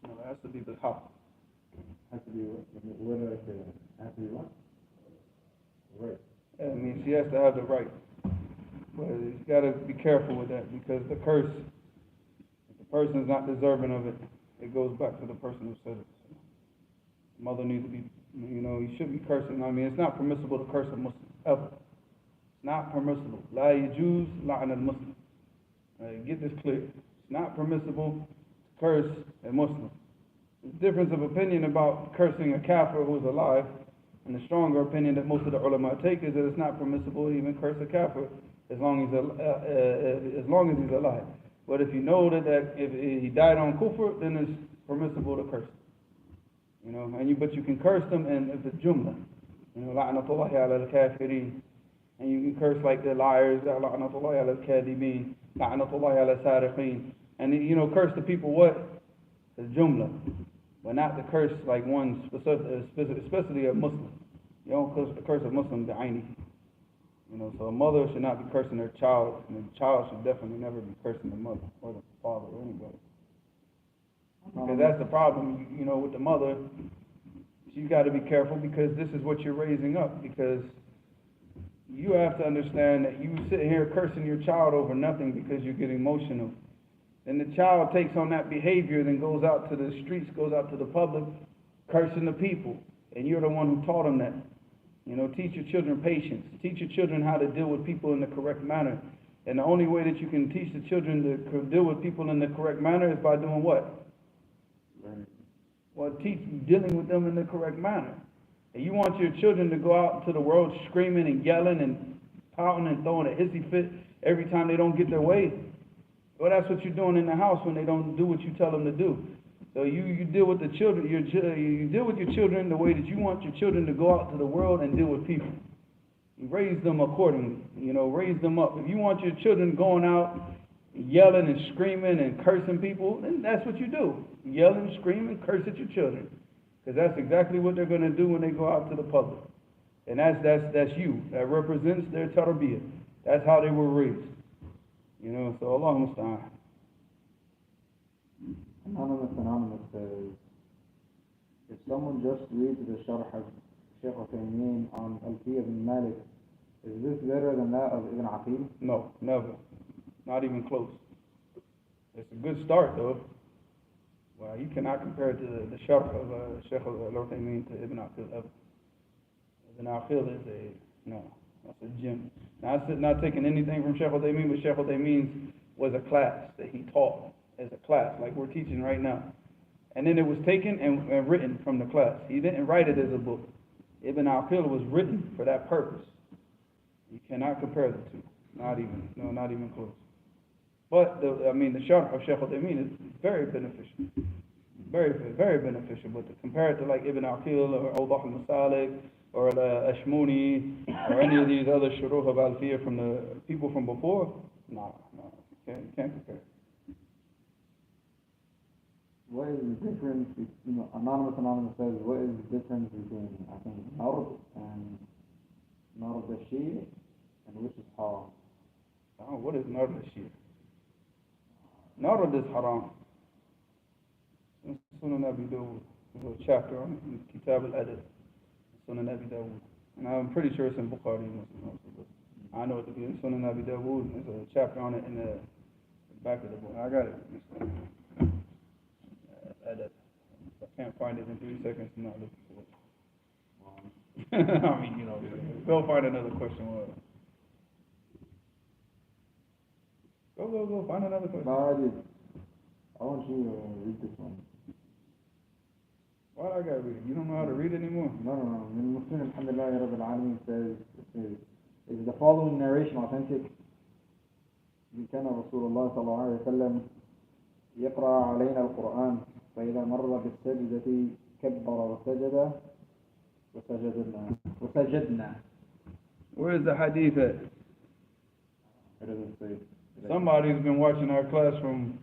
No, it has to be the haq. Has to be what did I say? Has to be what? Right. Yeah, I mean, she has to have the right. But you got to be careful with that because the curse, if the person is not deserving of it, it goes back to the person who said it. So, mother needs to be, you know, you shouldn't be cursing. I mean, it's not permissible to curse a Muslim, ever. It's not permissible. La yajuz la'an al-Muslim. Get this clear. It's not permissible to curse a Muslim. There's a difference of opinion about cursing a kafir who is alive, and the stronger opinion that most of the ulama take is that it's not permissible to even curse a kafir as long as he's alive. But if you know that if he died on kufr, then it's permissible to curse. You know, but you can curse them and if it's jumla. You know, la'natullahi ala al-kafirin. And you can curse like the liars, la'natullahi ala al-kadibin, la'natullahi ala al-sariqin. And you know, curse the people what? It's jumla. But not to curse like one specific, especially a Muslim. You don't curse a Muslim bi'aini. You know, so a mother should not be cursing her child, and the child should definitely never be cursing the mother or the father or anybody. Because that's the problem, you know, with the mother. She's got to be careful because this is what you're raising up. Because you have to understand that you sit here cursing your child over nothing because you get emotional. And the child takes on that behavior, then goes out to the streets, goes out to the public, cursing the people. And you're the one who taught them that. You know, teach your children patience. Teach your children how to deal with people in the correct manner. And the only way that you can teach the children to deal with people in the correct manner is by doing what? Right. Well, dealing with them in the correct manner. And you want your children to go out into the world screaming and yelling and pouting and throwing a hissy fit every time they don't get their way. Well, that's what you're doing in the house when they don't do what you tell them to do. So you deal with the children, you deal with your children the way that you want your children to go out to the world and deal with people. You raise them accordingly, you know, raise them up. If you want your children going out yelling and screaming and cursing people, then that's what you do. Yell and scream and curse at your children. Because that's exactly what they're going to do when they go out to the public. And that's you. That represents their tarbiyah. That's how they were raised. You know, so Allah musta'an. Anonymous says, if someone just reads the Sharh of Shaykh Uthaymeen on Alfiyah ibn Malik, is this better than that of Ibn Aqil? No, never. Not even close. It's a good start though. Well, you cannot compare it to the Sharh of Shaykh Uthaymeen to Ibn Aqil ever. Ibn Aqil is that's a gem. Now, I'm not taking anything from Shaykh Uthaymeen, but Shaykh Uthaymeen was a class that he taught as a class, like we're teaching right now. And then it was taken and written from the class. He didn't write it as a book. Ibn Aqil was written for that purpose. You cannot compare the two. Not even close. But, the Sharh of Shaykh Uthaymeen is very beneficial. Very, very beneficial. But to compare it to like Ibn Aqil or Awdah al-Masalik or Ashmuni or any of these other shuruh of Alfiyah from the people from before, no, you can't compare. What is the difference, Anonymous says, what is the difference between, I think, Nard and Nard al-Shir, and which is haram? Oh, what is Nard al-Shir? Nard is haram. In Sunan Abi Dawud, there's a chapter on it in Kitab al-Adab, Sunan Abi Dawud. And I'm pretty sure it's in Bukhari and Muslim also, but I know it to be in Sunan Abi Dawud, and there's a chapter on it in the back of the book. I got it. Adab. If I can't find it in 3 seconds, I'm not looking for it. I mean, go find another question. Go, find another question. No, I did. I want you to read this one. Why I gotta read it? You don't know how to read anymore? No. Min Muslim, alhamdulillah, Rabbil Alameen says, is the following narration authentic? كان رسول الله صلى الله عليه وسلم يقرأ علينا القرآن فإذا مر بالسجدة كبر وسجدنا. Where is the hadith at? It doesn't say. Somebody's been watching our class from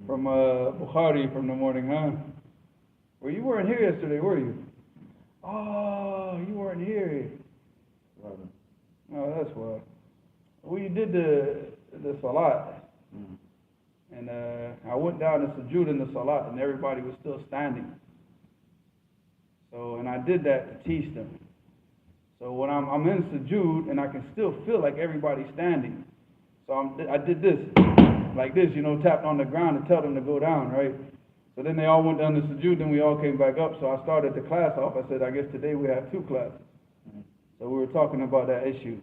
Bukhari from the morning, huh? Well, you weren't here yesterday, were you? Oh, you weren't here. Oh, that's why. We did the salat, and I went down to sujood in the salat, and everybody was still standing. So, and I did that to teach them. So when I'm in sujood, and I can still feel like everybody's standing. So I did this, like this, tapped on the ground to tell them to go down, right? So then they all went down to sujood, then we all came back up. So I started the class off. I said, I guess today we have 2 classes. So we were talking about that issue.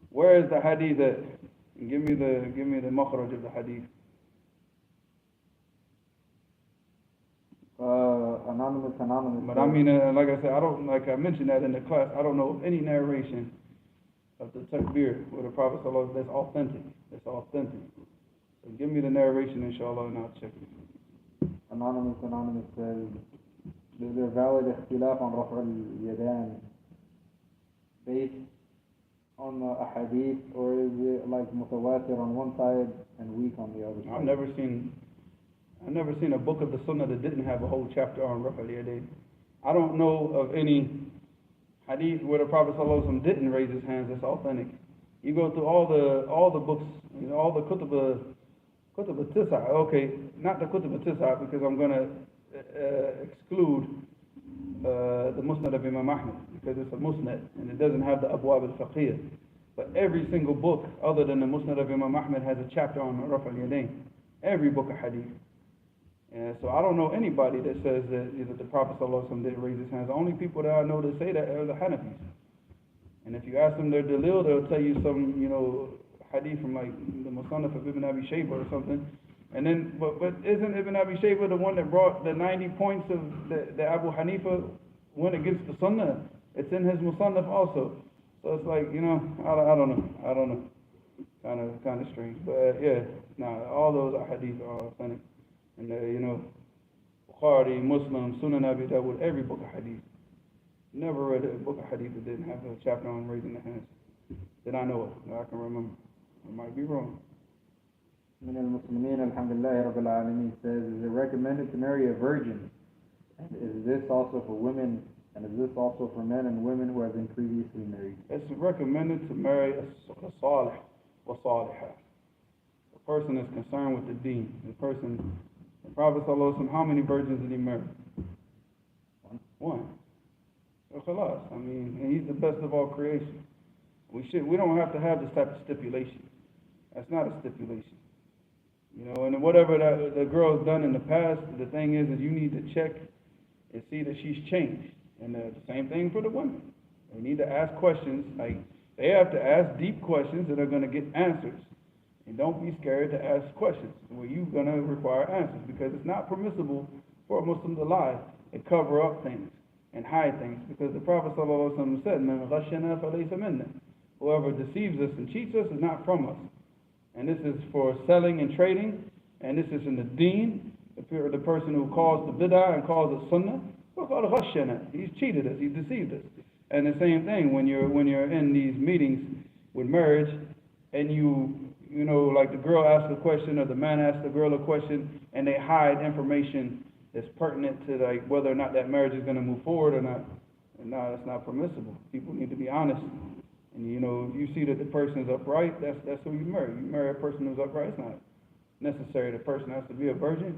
Where is the hadith at? Give me the makhraj of the hadith. Anonymous. But I mean, like I said, I mentioned that in the class, I don't know of any narration of the takbir where the Prophet ﷺ, that's authentic. So give me the narration, inshallah, and I'll check it. Anonymous says, is there valid ikhtilaf on raf' al-yadan based on a hadith, or is it like mutawatir on one side and weak on the other side? I've never seen a book of the Sunnah that didn't have a whole chapter on raf' al-yadayn. I don't know of any hadith where the Prophet ﷺ didn't raise his hands. That's authentic. You go through all the books, all the kutub al-tis'a. Okay, not the kutub al-tis'a, because I'm going to exclude the Musnad of Imam Ahmad, because it's a Musnad and it doesn't have the Abwab al-Fiqhiyah. But every single book other than the Musnad of Imam Ahmad has a chapter on raf' al-yadayn. Every book of hadith. And so I don't know anybody that says that the Prophet ﷺ didn't raise his hands. The only people that I know that say that are the Hanafis. And if you ask them their dalil, they'll tell you some, hadith from like the Musannaf of Ibn Abi Shayba or something. And then, but isn't Ibn Abi Shayba the one that brought the 90 points of the Abu Hanifa went against the Sunnah? It's in his Musannaf also. So it's like, I don't know. Kind of strange. But all those are hadith are authentic. And Bukhari, Muslim, Sunan Abi Dawud, every book of hadith. Never read a book of hadith that didn't have a chapter on raising the hands that I know of, that I can remember. I might be wrong. Min al-Muslimin, alhamdulillah, Rabbil Alameen says, is it recommended to marry a virgin? And is this also for women? And is this also for men and women who have been previously married? It's recommended to marry a salih or salihah. The person is concerned with the deen. The Prophet ﷺ, how many virgins did he marry? One. So khalas. I mean, and he's the best of all creation. We don't have to have this type of stipulation. That's not a stipulation. And whatever the girl's done in the past, the thing is you need to check and see that she's changed. And the same thing for the women. They need to ask questions. Like, they have to ask deep questions that are going to get answers. And don't be scared to ask questions where you're going to require answers, because it's not permissible for a Muslim to lie and cover up things and hide things, because the Prophet ﷺ said, "Man ghashana falaysa minna." Whoever deceives us and cheats us is not from us. And this is for selling and trading, and this is in the deen. The person who calls the bid'ah and calls it sunnah, he's cheated us, he's deceived us. And the same thing when you're in these meetings with marriage, and like the girl asks a question or the man asks the girl a question, and they hide information that's pertinent to like whether or not that marriage is going to move forward or not. And no, that's not permissible. People need to be honest. And if you see that the person is upright, that's who you marry. You marry a person who's upright. It's not necessary the person has to be a virgin.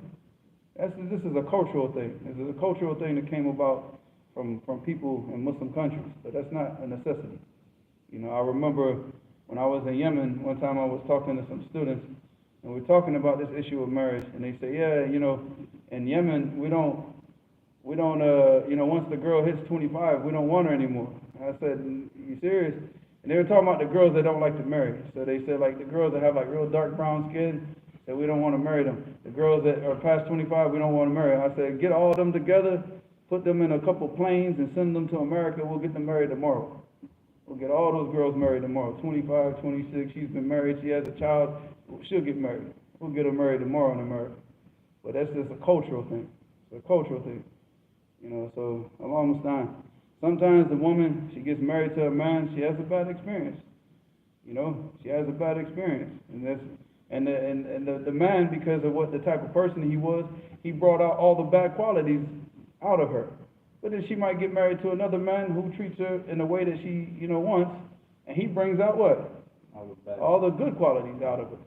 This is a cultural thing. This is a cultural thing that came about from people in Muslim countries, but that's not a necessity. I remember when I was in Yemen, one time I was talking to some students, and we were talking about this issue of marriage, and they say, in Yemen, we don't, once the girl hits 25, we don't want her anymore. I said, you serious? And they were talking about the girls that don't like to marry. So they said, like, the girls that have, like, real dark brown skin, Said we don't want to marry them. The girls that are past 25, we don't want to marry. I said, get all of them together, put them in a couple planes and send them to America. We'll get them married tomorrow. We'll get all those girls married tomorrow. 25, 26, she's been married, she has a child, she'll get married. We'll get her married tomorrow in America. But that's just a cultural thing. It's a cultural thing. You know, so along this time. Sometimes the woman, she gets married to a man, she has a bad experience. You know, she has a bad experience. And the man, because of what the type of person he was, he brought out all the bad qualities out of her. But then she might get married to another man who treats her in a way that she, you know, wants, and he brings out what? All the good qualities out of her.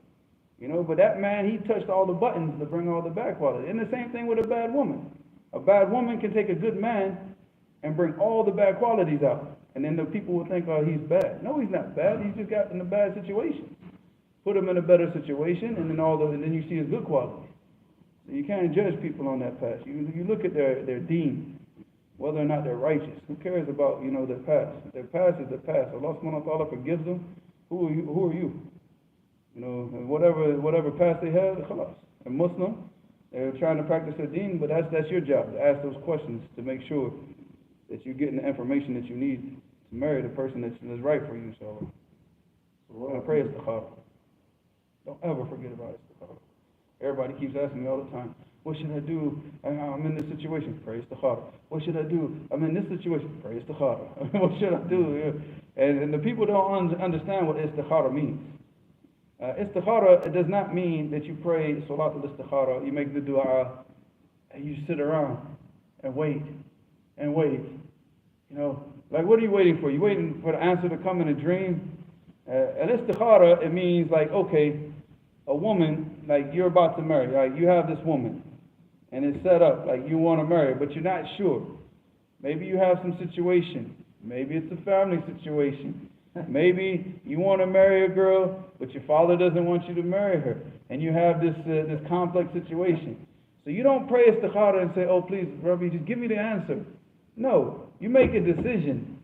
You know, but that man, he touched all the buttons to bring all the bad qualities. And the same thing with a bad woman. A bad woman can take a good man and bring all the bad qualities out. And then the people will think, oh, he's bad. No, he's not bad. He's just got in a bad situation. Put him in a better situation, and then you see his good qualities. So you can't judge people on that past. You look at their deen, whether or not they're righteous. Who cares about, you know, their past? Their past is their past. Allah subhanahu wa ta'ala forgives them. Who are you? You know, whatever past they have, khalas. A Muslim, they're trying to practice their deen, but that's your job, to ask those questions to make sure that you're getting the information that you need to marry the person that's right for you, inshallah. So I pray istikhara. Don't ever forget about istikhara. Everybody keeps asking me all the time, what should I do? I'm in this situation. Pray istikhara. What should I do? I'm in this situation. Pray istikhara. What should I do? And the people don't understand what istikhara means. Istikhara, it does not mean that you pray Salatul Istikhara, you make the dua, and you sit around and wait. You know, like what are you waiting for? You waiting for the answer to come in a dream? And Istikhara, it means like, okay, a woman, like you're about to marry, like you have this woman, and it's set up, like you want to marry her, but you're not sure. Maybe you have some situation. Maybe it's a family situation. Maybe you want to marry a girl, but your father doesn't want you to marry her, and you have this complex situation. So you don't pray istikhara and say, oh please, Rabbi, just give me the answer. No, you make a decision.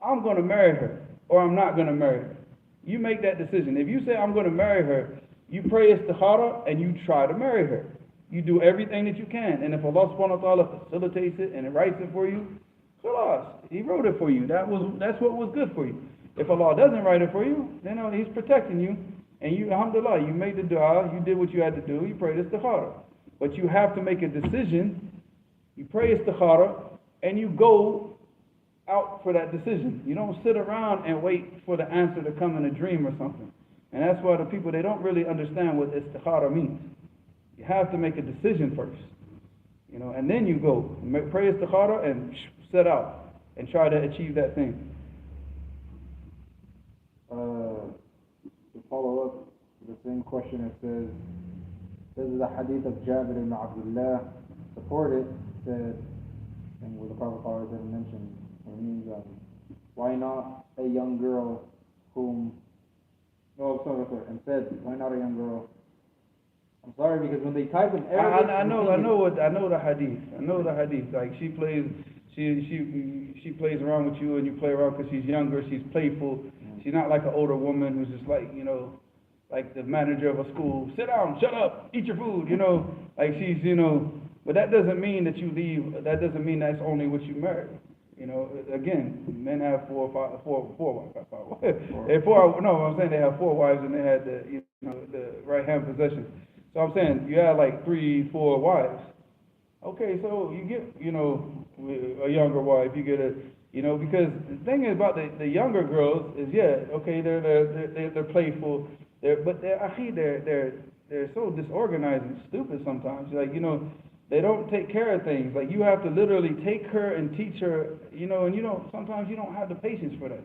I'm going to marry her, or I'm not going to marry her. You make that decision. If you say, I'm going to marry her, you pray istikhara and you try to marry her. You do everything that you can, and if Allah subhanahu wa ta'ala facilitates it and writes it for you, khalas, He wrote it for you. That's what was good for you. If Allah doesn't write it for you, then He's protecting you, and you, alhamdulillah, you made the dua, you did what you had to do, you prayed istikhara. But you have to make a decision. You pray istikhara, and you go out for that decision. You don't sit around and wait for the answer to come in a dream or something. And that's why the people, they don't really understand what istikhara means. You have to make a decision first, you know, and then you go pray istikhara and set out and try to achieve that thing. To follow up the same question, it says, this is a hadith of Jabir ibn Abdullah, supported, said, and what the Prophet ﷺ mentioned, it means, why not a young girl whom, and said, why not a young girl? I'm sorry, because when they type in Arabic, I know the hadith. I know the hadith. Like she plays around with you, and you play around because she's younger. She's playful. She's not like an older woman who's just like, you know, like the manager of a school. Sit down, shut up, eat your food. You know, like she's, you know. But that doesn't mean that you leave. That doesn't mean that's only what you marry. You know, again, men have four wives. I'm saying they have 4 wives and they had the right hand possession. So I'm saying you have like 3, 4 wives. Okay, so you get, you know, a younger wife. You get because the thing about the younger girls is, okay, they're playful. But they're so disorganized and stupid sometimes. Like, you know, they don't take care of things. Like, you have to literally take her and teach her, you know, and sometimes you don't have the patience for that.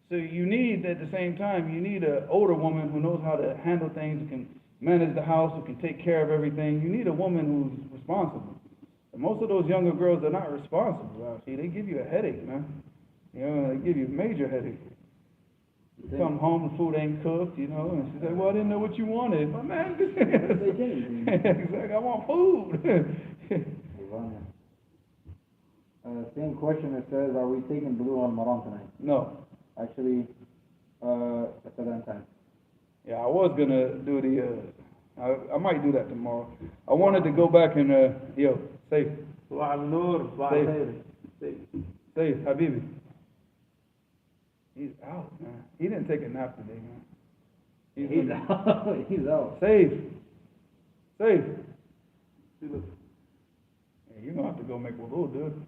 So you need, at the same time, you need an older woman who knows how to handle things, who can manage the house, who can take care of everything. You need a woman who's responsible. And most of those younger girls are not responsible. See, they give you a headache, man. You know, they give you a major headache. You come home, the food ain't cooked, you know, and she said, well, I didn't know what you wanted. But man, exactly, I want food. Same question, it says, are we taking blue on Maram tonight? No. Actually, at that time. Yeah, I was going to do I might do that tomorrow. I wanted to go back and, yo, safe, safe, Habibi. He's out, man. He didn't take a nap today, man. He's out. He's out. Safe. Safe. See, look. Hey, you're gonna have to go make wudu, dude.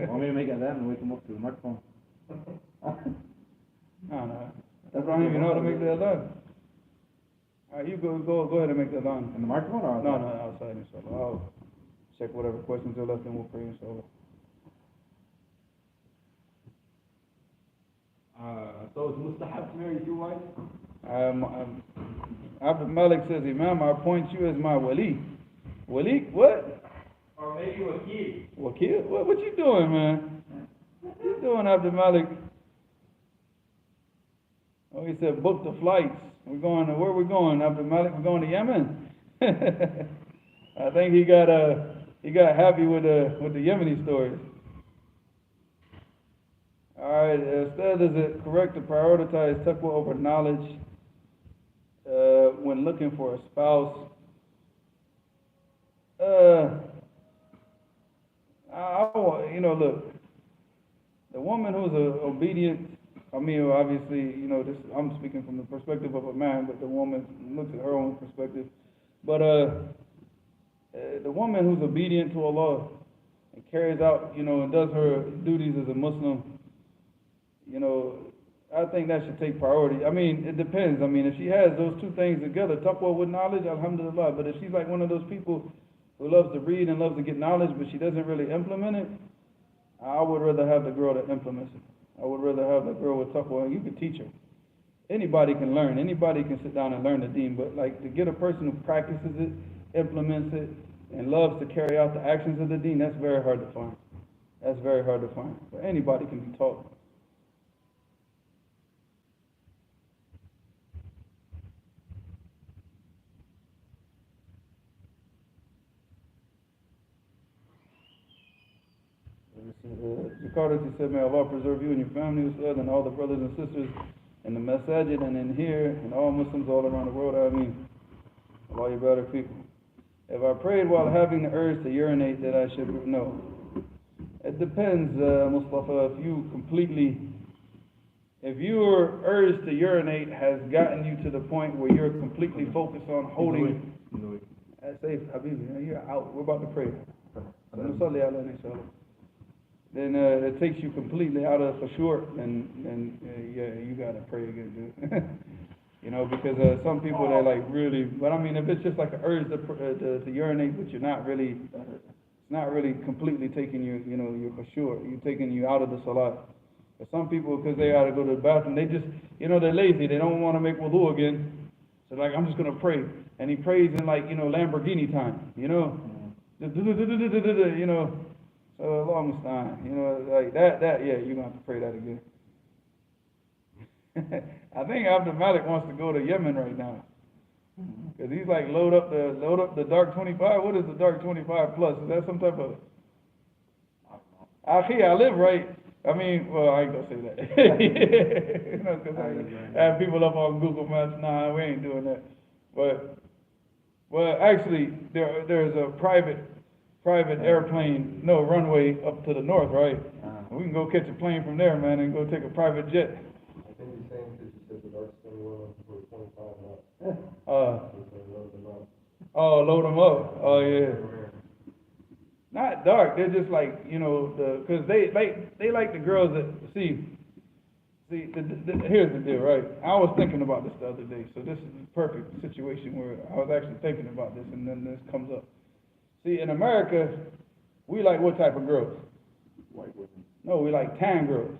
Want me to make Adab and wake him up to the microphone? No. That's why I don't even know how to make the adhan. Alright, you go ahead and make the adhan. In the microphone or No, outside? outside, inshallah. I'll check whatever questions are left and we'll pray, inshallah. So it's mustahab to marry two wives? After Malik says, Imam, I appoint you as my wali. Wali? What? Or maybe wakil. Wakil? What you doing, man? What you doing, Abdul Malik? Oh, he said, book the flights. We're going to, where we going, Abdul Malik? We're going to Yemen. I think he got happy with the Yemeni stories. All right, instead, is it correct to prioritize taqwa over knowledge when looking for a spouse? Look, the woman who's obedient, obviously, this, I'm speaking from the perspective of a man, but the woman looks at her own perspective. But the woman who's obedient to Allah and carries out, and does her duties as a Muslim, I think that should take priority. It depends. If she has those two things together, taqwa with knowledge, alhamdulillah. But if she's like one of those people who loves to read and loves to get knowledge, but she doesn't really implement it, I would rather have the girl that implements it. I would rather have the girl with taqwa. You can teach her. Anybody can learn. Anybody can sit down and learn the deen. But like to get a person who practices it, implements it, and loves to carry out the actions of the deen, that's very hard to find. That's very hard to find. But anybody can be taught. Jakarta, she said, may Allah preserve you and your family, Ustad, and all the brothers and sisters in the masajid and in here, and all Muslims all around the world. Ameen. Allah, you better people. If I prayed while having the urge to urinate, that I should know. It depends, Mustafa, if your urge to urinate has gotten you to the point where you're completely focused on holding. Say, Habibi, you're out. We're about to pray. Then it takes you completely out of for sure, then you gotta pray again, dude. Because some people they're like really, but if it's just like an urge to urinate, but you're not really, it's not really completely taking you, you're for sure, you're taking you out of the salat. But some people, because they gotta go to the bathroom, they just, they're lazy, they don't want to make wudu again, so like I'm just gonna pray, and he prays in like Lamborghini time, long time, like that, yeah, you're gonna have to pray that again. I think Abdul Malik wants to go to Yemen right now, because he's like load up the dark 25. What is the dark 25 plus? Is that some type of? I live right. I ain't gonna say that. Because I have people up on Google Maps. Nah, we ain't doing that. But actually, there's a private airplane, runway up to the north, right? We can go catch a plane from there, man, and go take a private jet. I think he's saying because you said the dark skin will for 25 knots. Load them up. Oh, yeah. Not dark. They're just like, because they like the girls that, see, here's the deal, right? I was thinking about this the other day, so this is a perfect situation where I was actually thinking about this, and then this comes up. See, in America, we like what type of girls? White women. No, we like tan girls.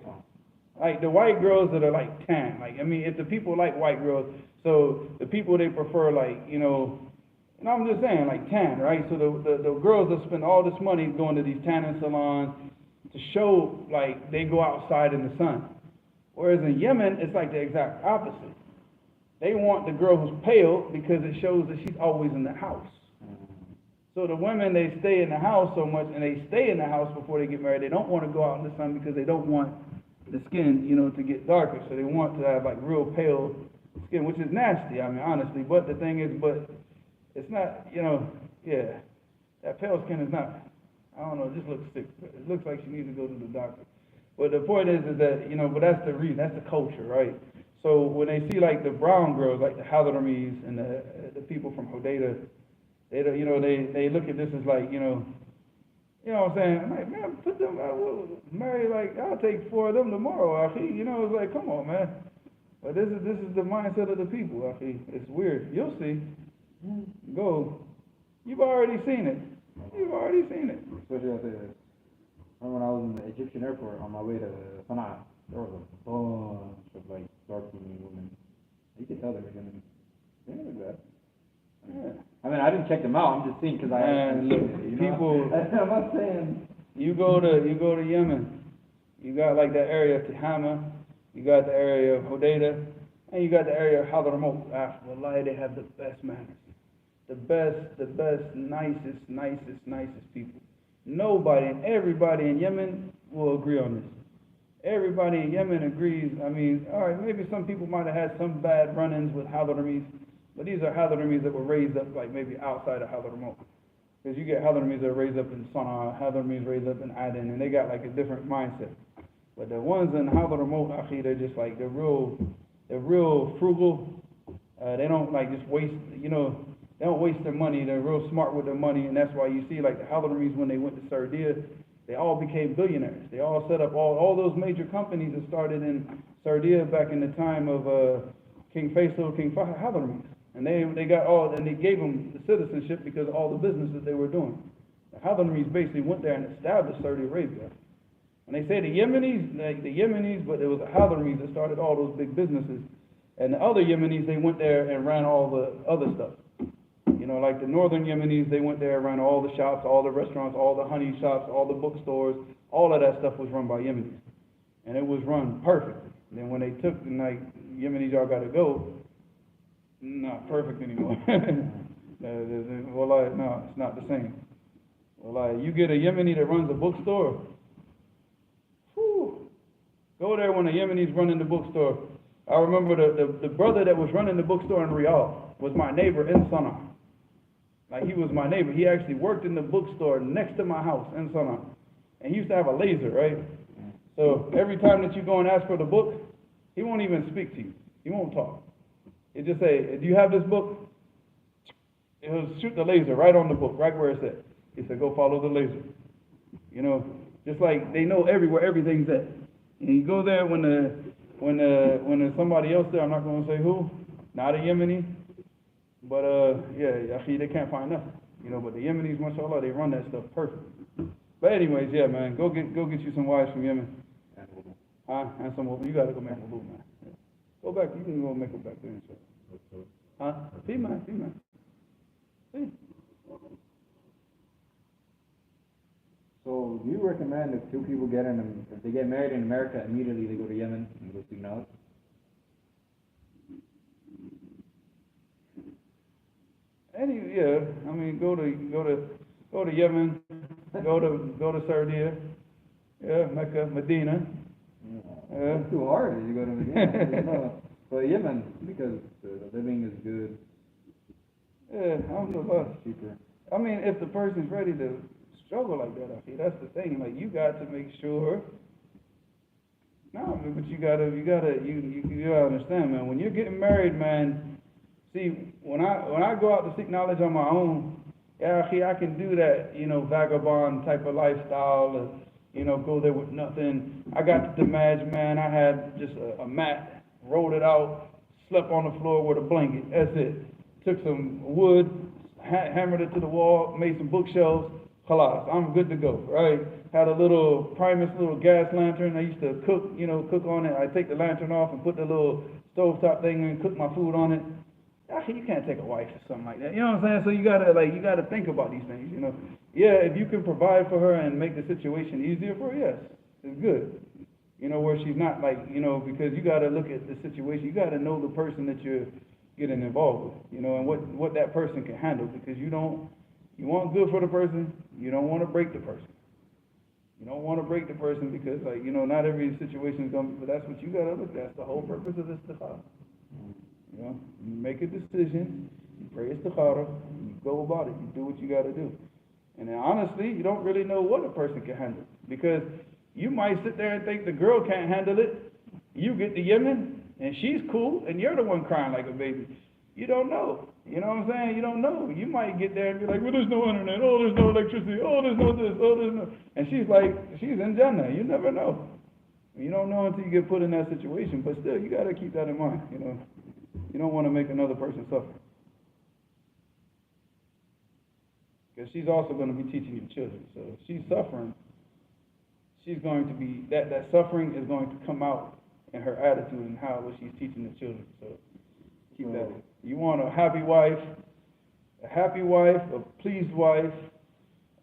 Like the white girls that are like tan. If the people like white girls, so the people they prefer like, I'm just saying like tan, right? So the girls that spend all this money going to these tanning salons to show like they go outside in the sun. Whereas in Yemen, it's like the exact opposite. They want the girl who's pale because it shows that she's always in the house. So the women, they stay in the house so much, and they stay in the house before they get married. They don't want to go out in the sun because they don't want the skin, to get darker. So they want to have like real pale skin, which is nasty, I mean, honestly. But the thing is, but it's not, you know, yeah, that pale skin is not, I don't know, it just looks sick. It looks like she needs to go to the doctor. But the point is that, you know, but that's the reason, that's the culture, right? So when they see like the brown girls, like the Hadramis and the people from Hodeidah, they don't, you know, they look at this as like, you know what I'm saying? I'm like, man, put them, marry, like, I'll take 4 of them tomorrow, Akhi. You know, it's like, come on, man. But this is the mindset of the people, Akhi. It's weird. You'll see. Go. You've already seen it. You've already seen it. Especially at when I was in the Egyptian airport on my way to Sana'a, there was a bunch of like dark-skinned women. You could tell they were Yemeni. They didn't look bad. Yeah. I mean, I didn't check them out. I'm just seeing because I. Man, look, you know, people. I'm not saying. You go to Yemen. You got like that area of Tihama. You got the area of Hodeidah, and you got the area of Hadramaut. Wallahi, they have the best manners. The best, nicest people. Nobody and everybody in Yemen will agree on this. Everybody in Yemen agrees. I mean, all right, maybe some people might have had some bad run-ins with Hadramis, but these are Hadramis that were raised up like maybe outside of Hadramaut. Because you get Hadramis that are raised up in Sana'a, Hadramis raised up in Aden, and they got like a different mindset. But the ones in Hadramaut, Akhi, they're just like, they're real frugal. They don't like just waste, you know, they don't waste their money. They're real smart with their money, and that's why you see like the Hadramis when they went to Sardiya, they all became billionaires. They all set up all those major companies that started in Sardiya back in the time of King Faisal, King Hadramis. And they got all, and they gave them the citizenship because of all the business that they were doing. The Hadramis basically went there and established Saudi Arabia. And they say the Yemenis, but it was the Hadramis that started all those big businesses. And the other Yemenis, they went there and ran all the other stuff. You know, like the northern Yemenis, they went there and ran all the shops, all the restaurants, all the honey shops, all the bookstores. All of that stuff was run by Yemenis. And it was run perfectly. And then when they took, and like, Yemenis, y'all got to go, not perfect anymore. Wallahi, no, it's not the same. Wallahi, you get a Yemeni that runs a bookstore, whew, go there when the Yemenis running the bookstore. I remember the brother that was running the bookstore in Riyadh was my neighbor in Sana'a. Like, he was my neighbor. He actually worked in the bookstore next to my house in Sana'a. And he used to have a laser, right? So every time that you go and ask for the book, he won't even speak to you. He won't talk. It just say, do you have this book? He'll shoot the laser right on the book, right where it's at. He said, go follow the laser. You know, just like they know everywhere everything's at. And you go there when there's somebody else there, I'm not going to say who, not a Yemeni, but yeah, Akhi, they can't find nothing. You know, but the Yemenis, mashallah, they run that stuff perfect. But anyways, yeah, man, go get you some wives from Yemen. And some, you got to go make a move, man. Go back, you can go make it back there and stuff. See, man. See. So, do you recommend if two people if they get married in America, immediately they go to Yemen and go seek knowledge? Yeah, I mean, go to Yemen, go to Sardiya, yeah, Mecca, Medina. Yeah. It's too hard if you go to Medina. But Yemen, because the living is good. Yeah, alhamdulillah. Cheaper. I mean, if the person's ready to struggle like that, I see, that's the thing. Like, you got to make sure. No, but you gotta understand, man. When you're getting married, man. See, when I go out to seek knowledge on my own, yeah, I can do that, you know, vagabond type of lifestyle, you know, go there with nothing. I got the Damaj, man. I had just a mat, rolled it out, slept on the floor with a blanket. That's it. Took some wood, hammered it to the wall, made some bookshelves. Khalas, I'm good to go, right? Had a little Primus little gas lantern. I used to cook on it. I take the lantern off and put the little stovetop thing and cook my food on it. You can't take a wife or something like that. You know what I'm saying? So you gotta think about these things, you know. Yeah, if you can provide for her and make the situation easier for her, yes, it's good. You know, where she's not like, you know, because you gotta look at the situation. You gotta know the person that you're getting involved with, you know, and what that person can handle, because you want good for the person, you don't want to break the person. You don't want to break the person because, like, you know, not every situation is going to be, but that's what you got to look at. That's the whole purpose of this istikhara. You know? You make a decision, you pray istikhara, you go about it, you do what you got to do. And then honestly, you don't really know what a person can handle. Because you might sit there and think the girl can't handle it. You get to Yemen, and she's cool, and you're the one crying like a baby. You don't know. You know what I'm saying? You don't know. You might get there and be like, well, there's no internet. Oh, there's no electricity. Oh, there's no this. Oh, there's no... And she's like, she's in Jannah. You never know. You don't know until you get put in that situation. But still, you got to keep that in mind. You know, you don't want to make another person suffer. Because she's also going to be teaching your children. So if she's suffering, she's going to be, that suffering is going to come out in her attitude and how what she's teaching the children. So keep that in. You want a happy wife, a pleased wife,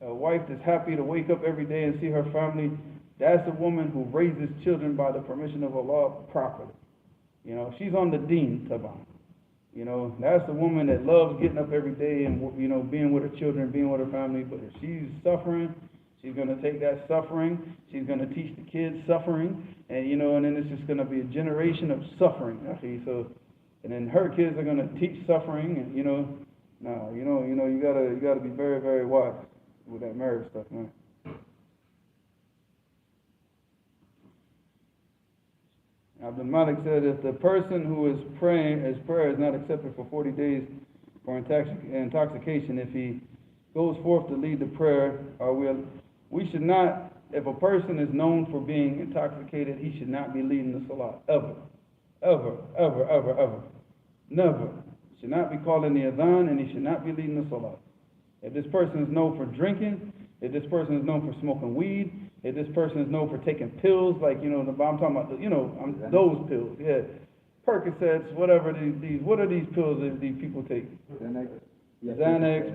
a wife that's happy to wake up every day and see her family. That's a woman who raises children by the permission of Allah properly. You know, she's on the deen, taban. You know, that's the woman that loves getting up every day and, you know, being with her children, being with her family. But if she's suffering, she's going to take that suffering. She's going to teach the kids suffering. And, you know, and then it's just going to be a generation of suffering. Okay, so, and then her kids are going to teach suffering. And, you know, you gotta be very, very wise with that marriage stuff, man. Malik said, if the person who is praying, his prayer is not accepted for 40 days for intoxication, if he goes forth to lead the prayer, we should not, if a person is known for being intoxicated, he should not be leading the salah, ever. Ever, ever, ever, ever. Never. Should not be calling the adhan, and he should not be leading the salah. If this person is known for drinking, if this person is known for smoking weed, if this person is known for taking pills, like, you know, I'm talking about, you know, those pills, yeah. Percocets, whatever these, what are these pills that these people take? Xanax,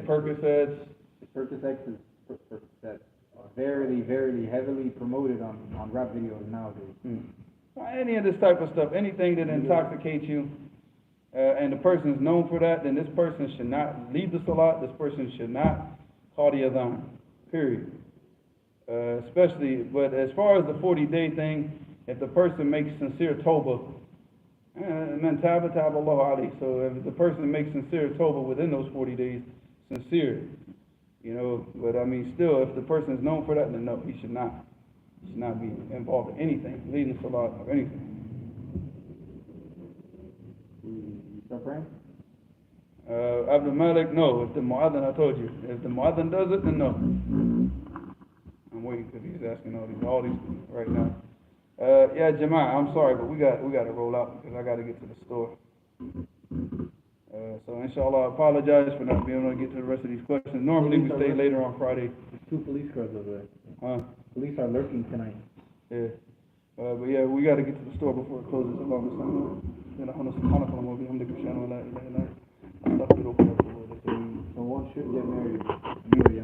Percocets. Percocets is very, very heavily promoted on rap videos nowadays. Any of this type of stuff, anything that intoxicates you, and the person is known for that, then this person should not lead the salat, this person should not call the adhan, period. Especially, but as far as the 40-day thing, if the person makes sincere tawbah, man, taba Allah alayhi. So if the person makes sincere tawbah within those 40 days, sincere, you know, but I mean, still, if the person is known for that, then no, he should not be involved in anything, leading salat or anything. You start praying? Abdul Malik, no. If the mu'adhan, I told you, if the mu'adhan does it, then no. I'm waiting because he's asking all these right now. Yeah, Jama'ah, I'm sorry, but we got to roll out because I got to get to the store. So inshallah, I apologize for not being able to get to the rest of these questions. Normally we stay later on Friday. There's 2 police cars over there. Huh? Police are lurking tonight. Yeah. But yeah, we got to get to the store before it closes. So one should get married.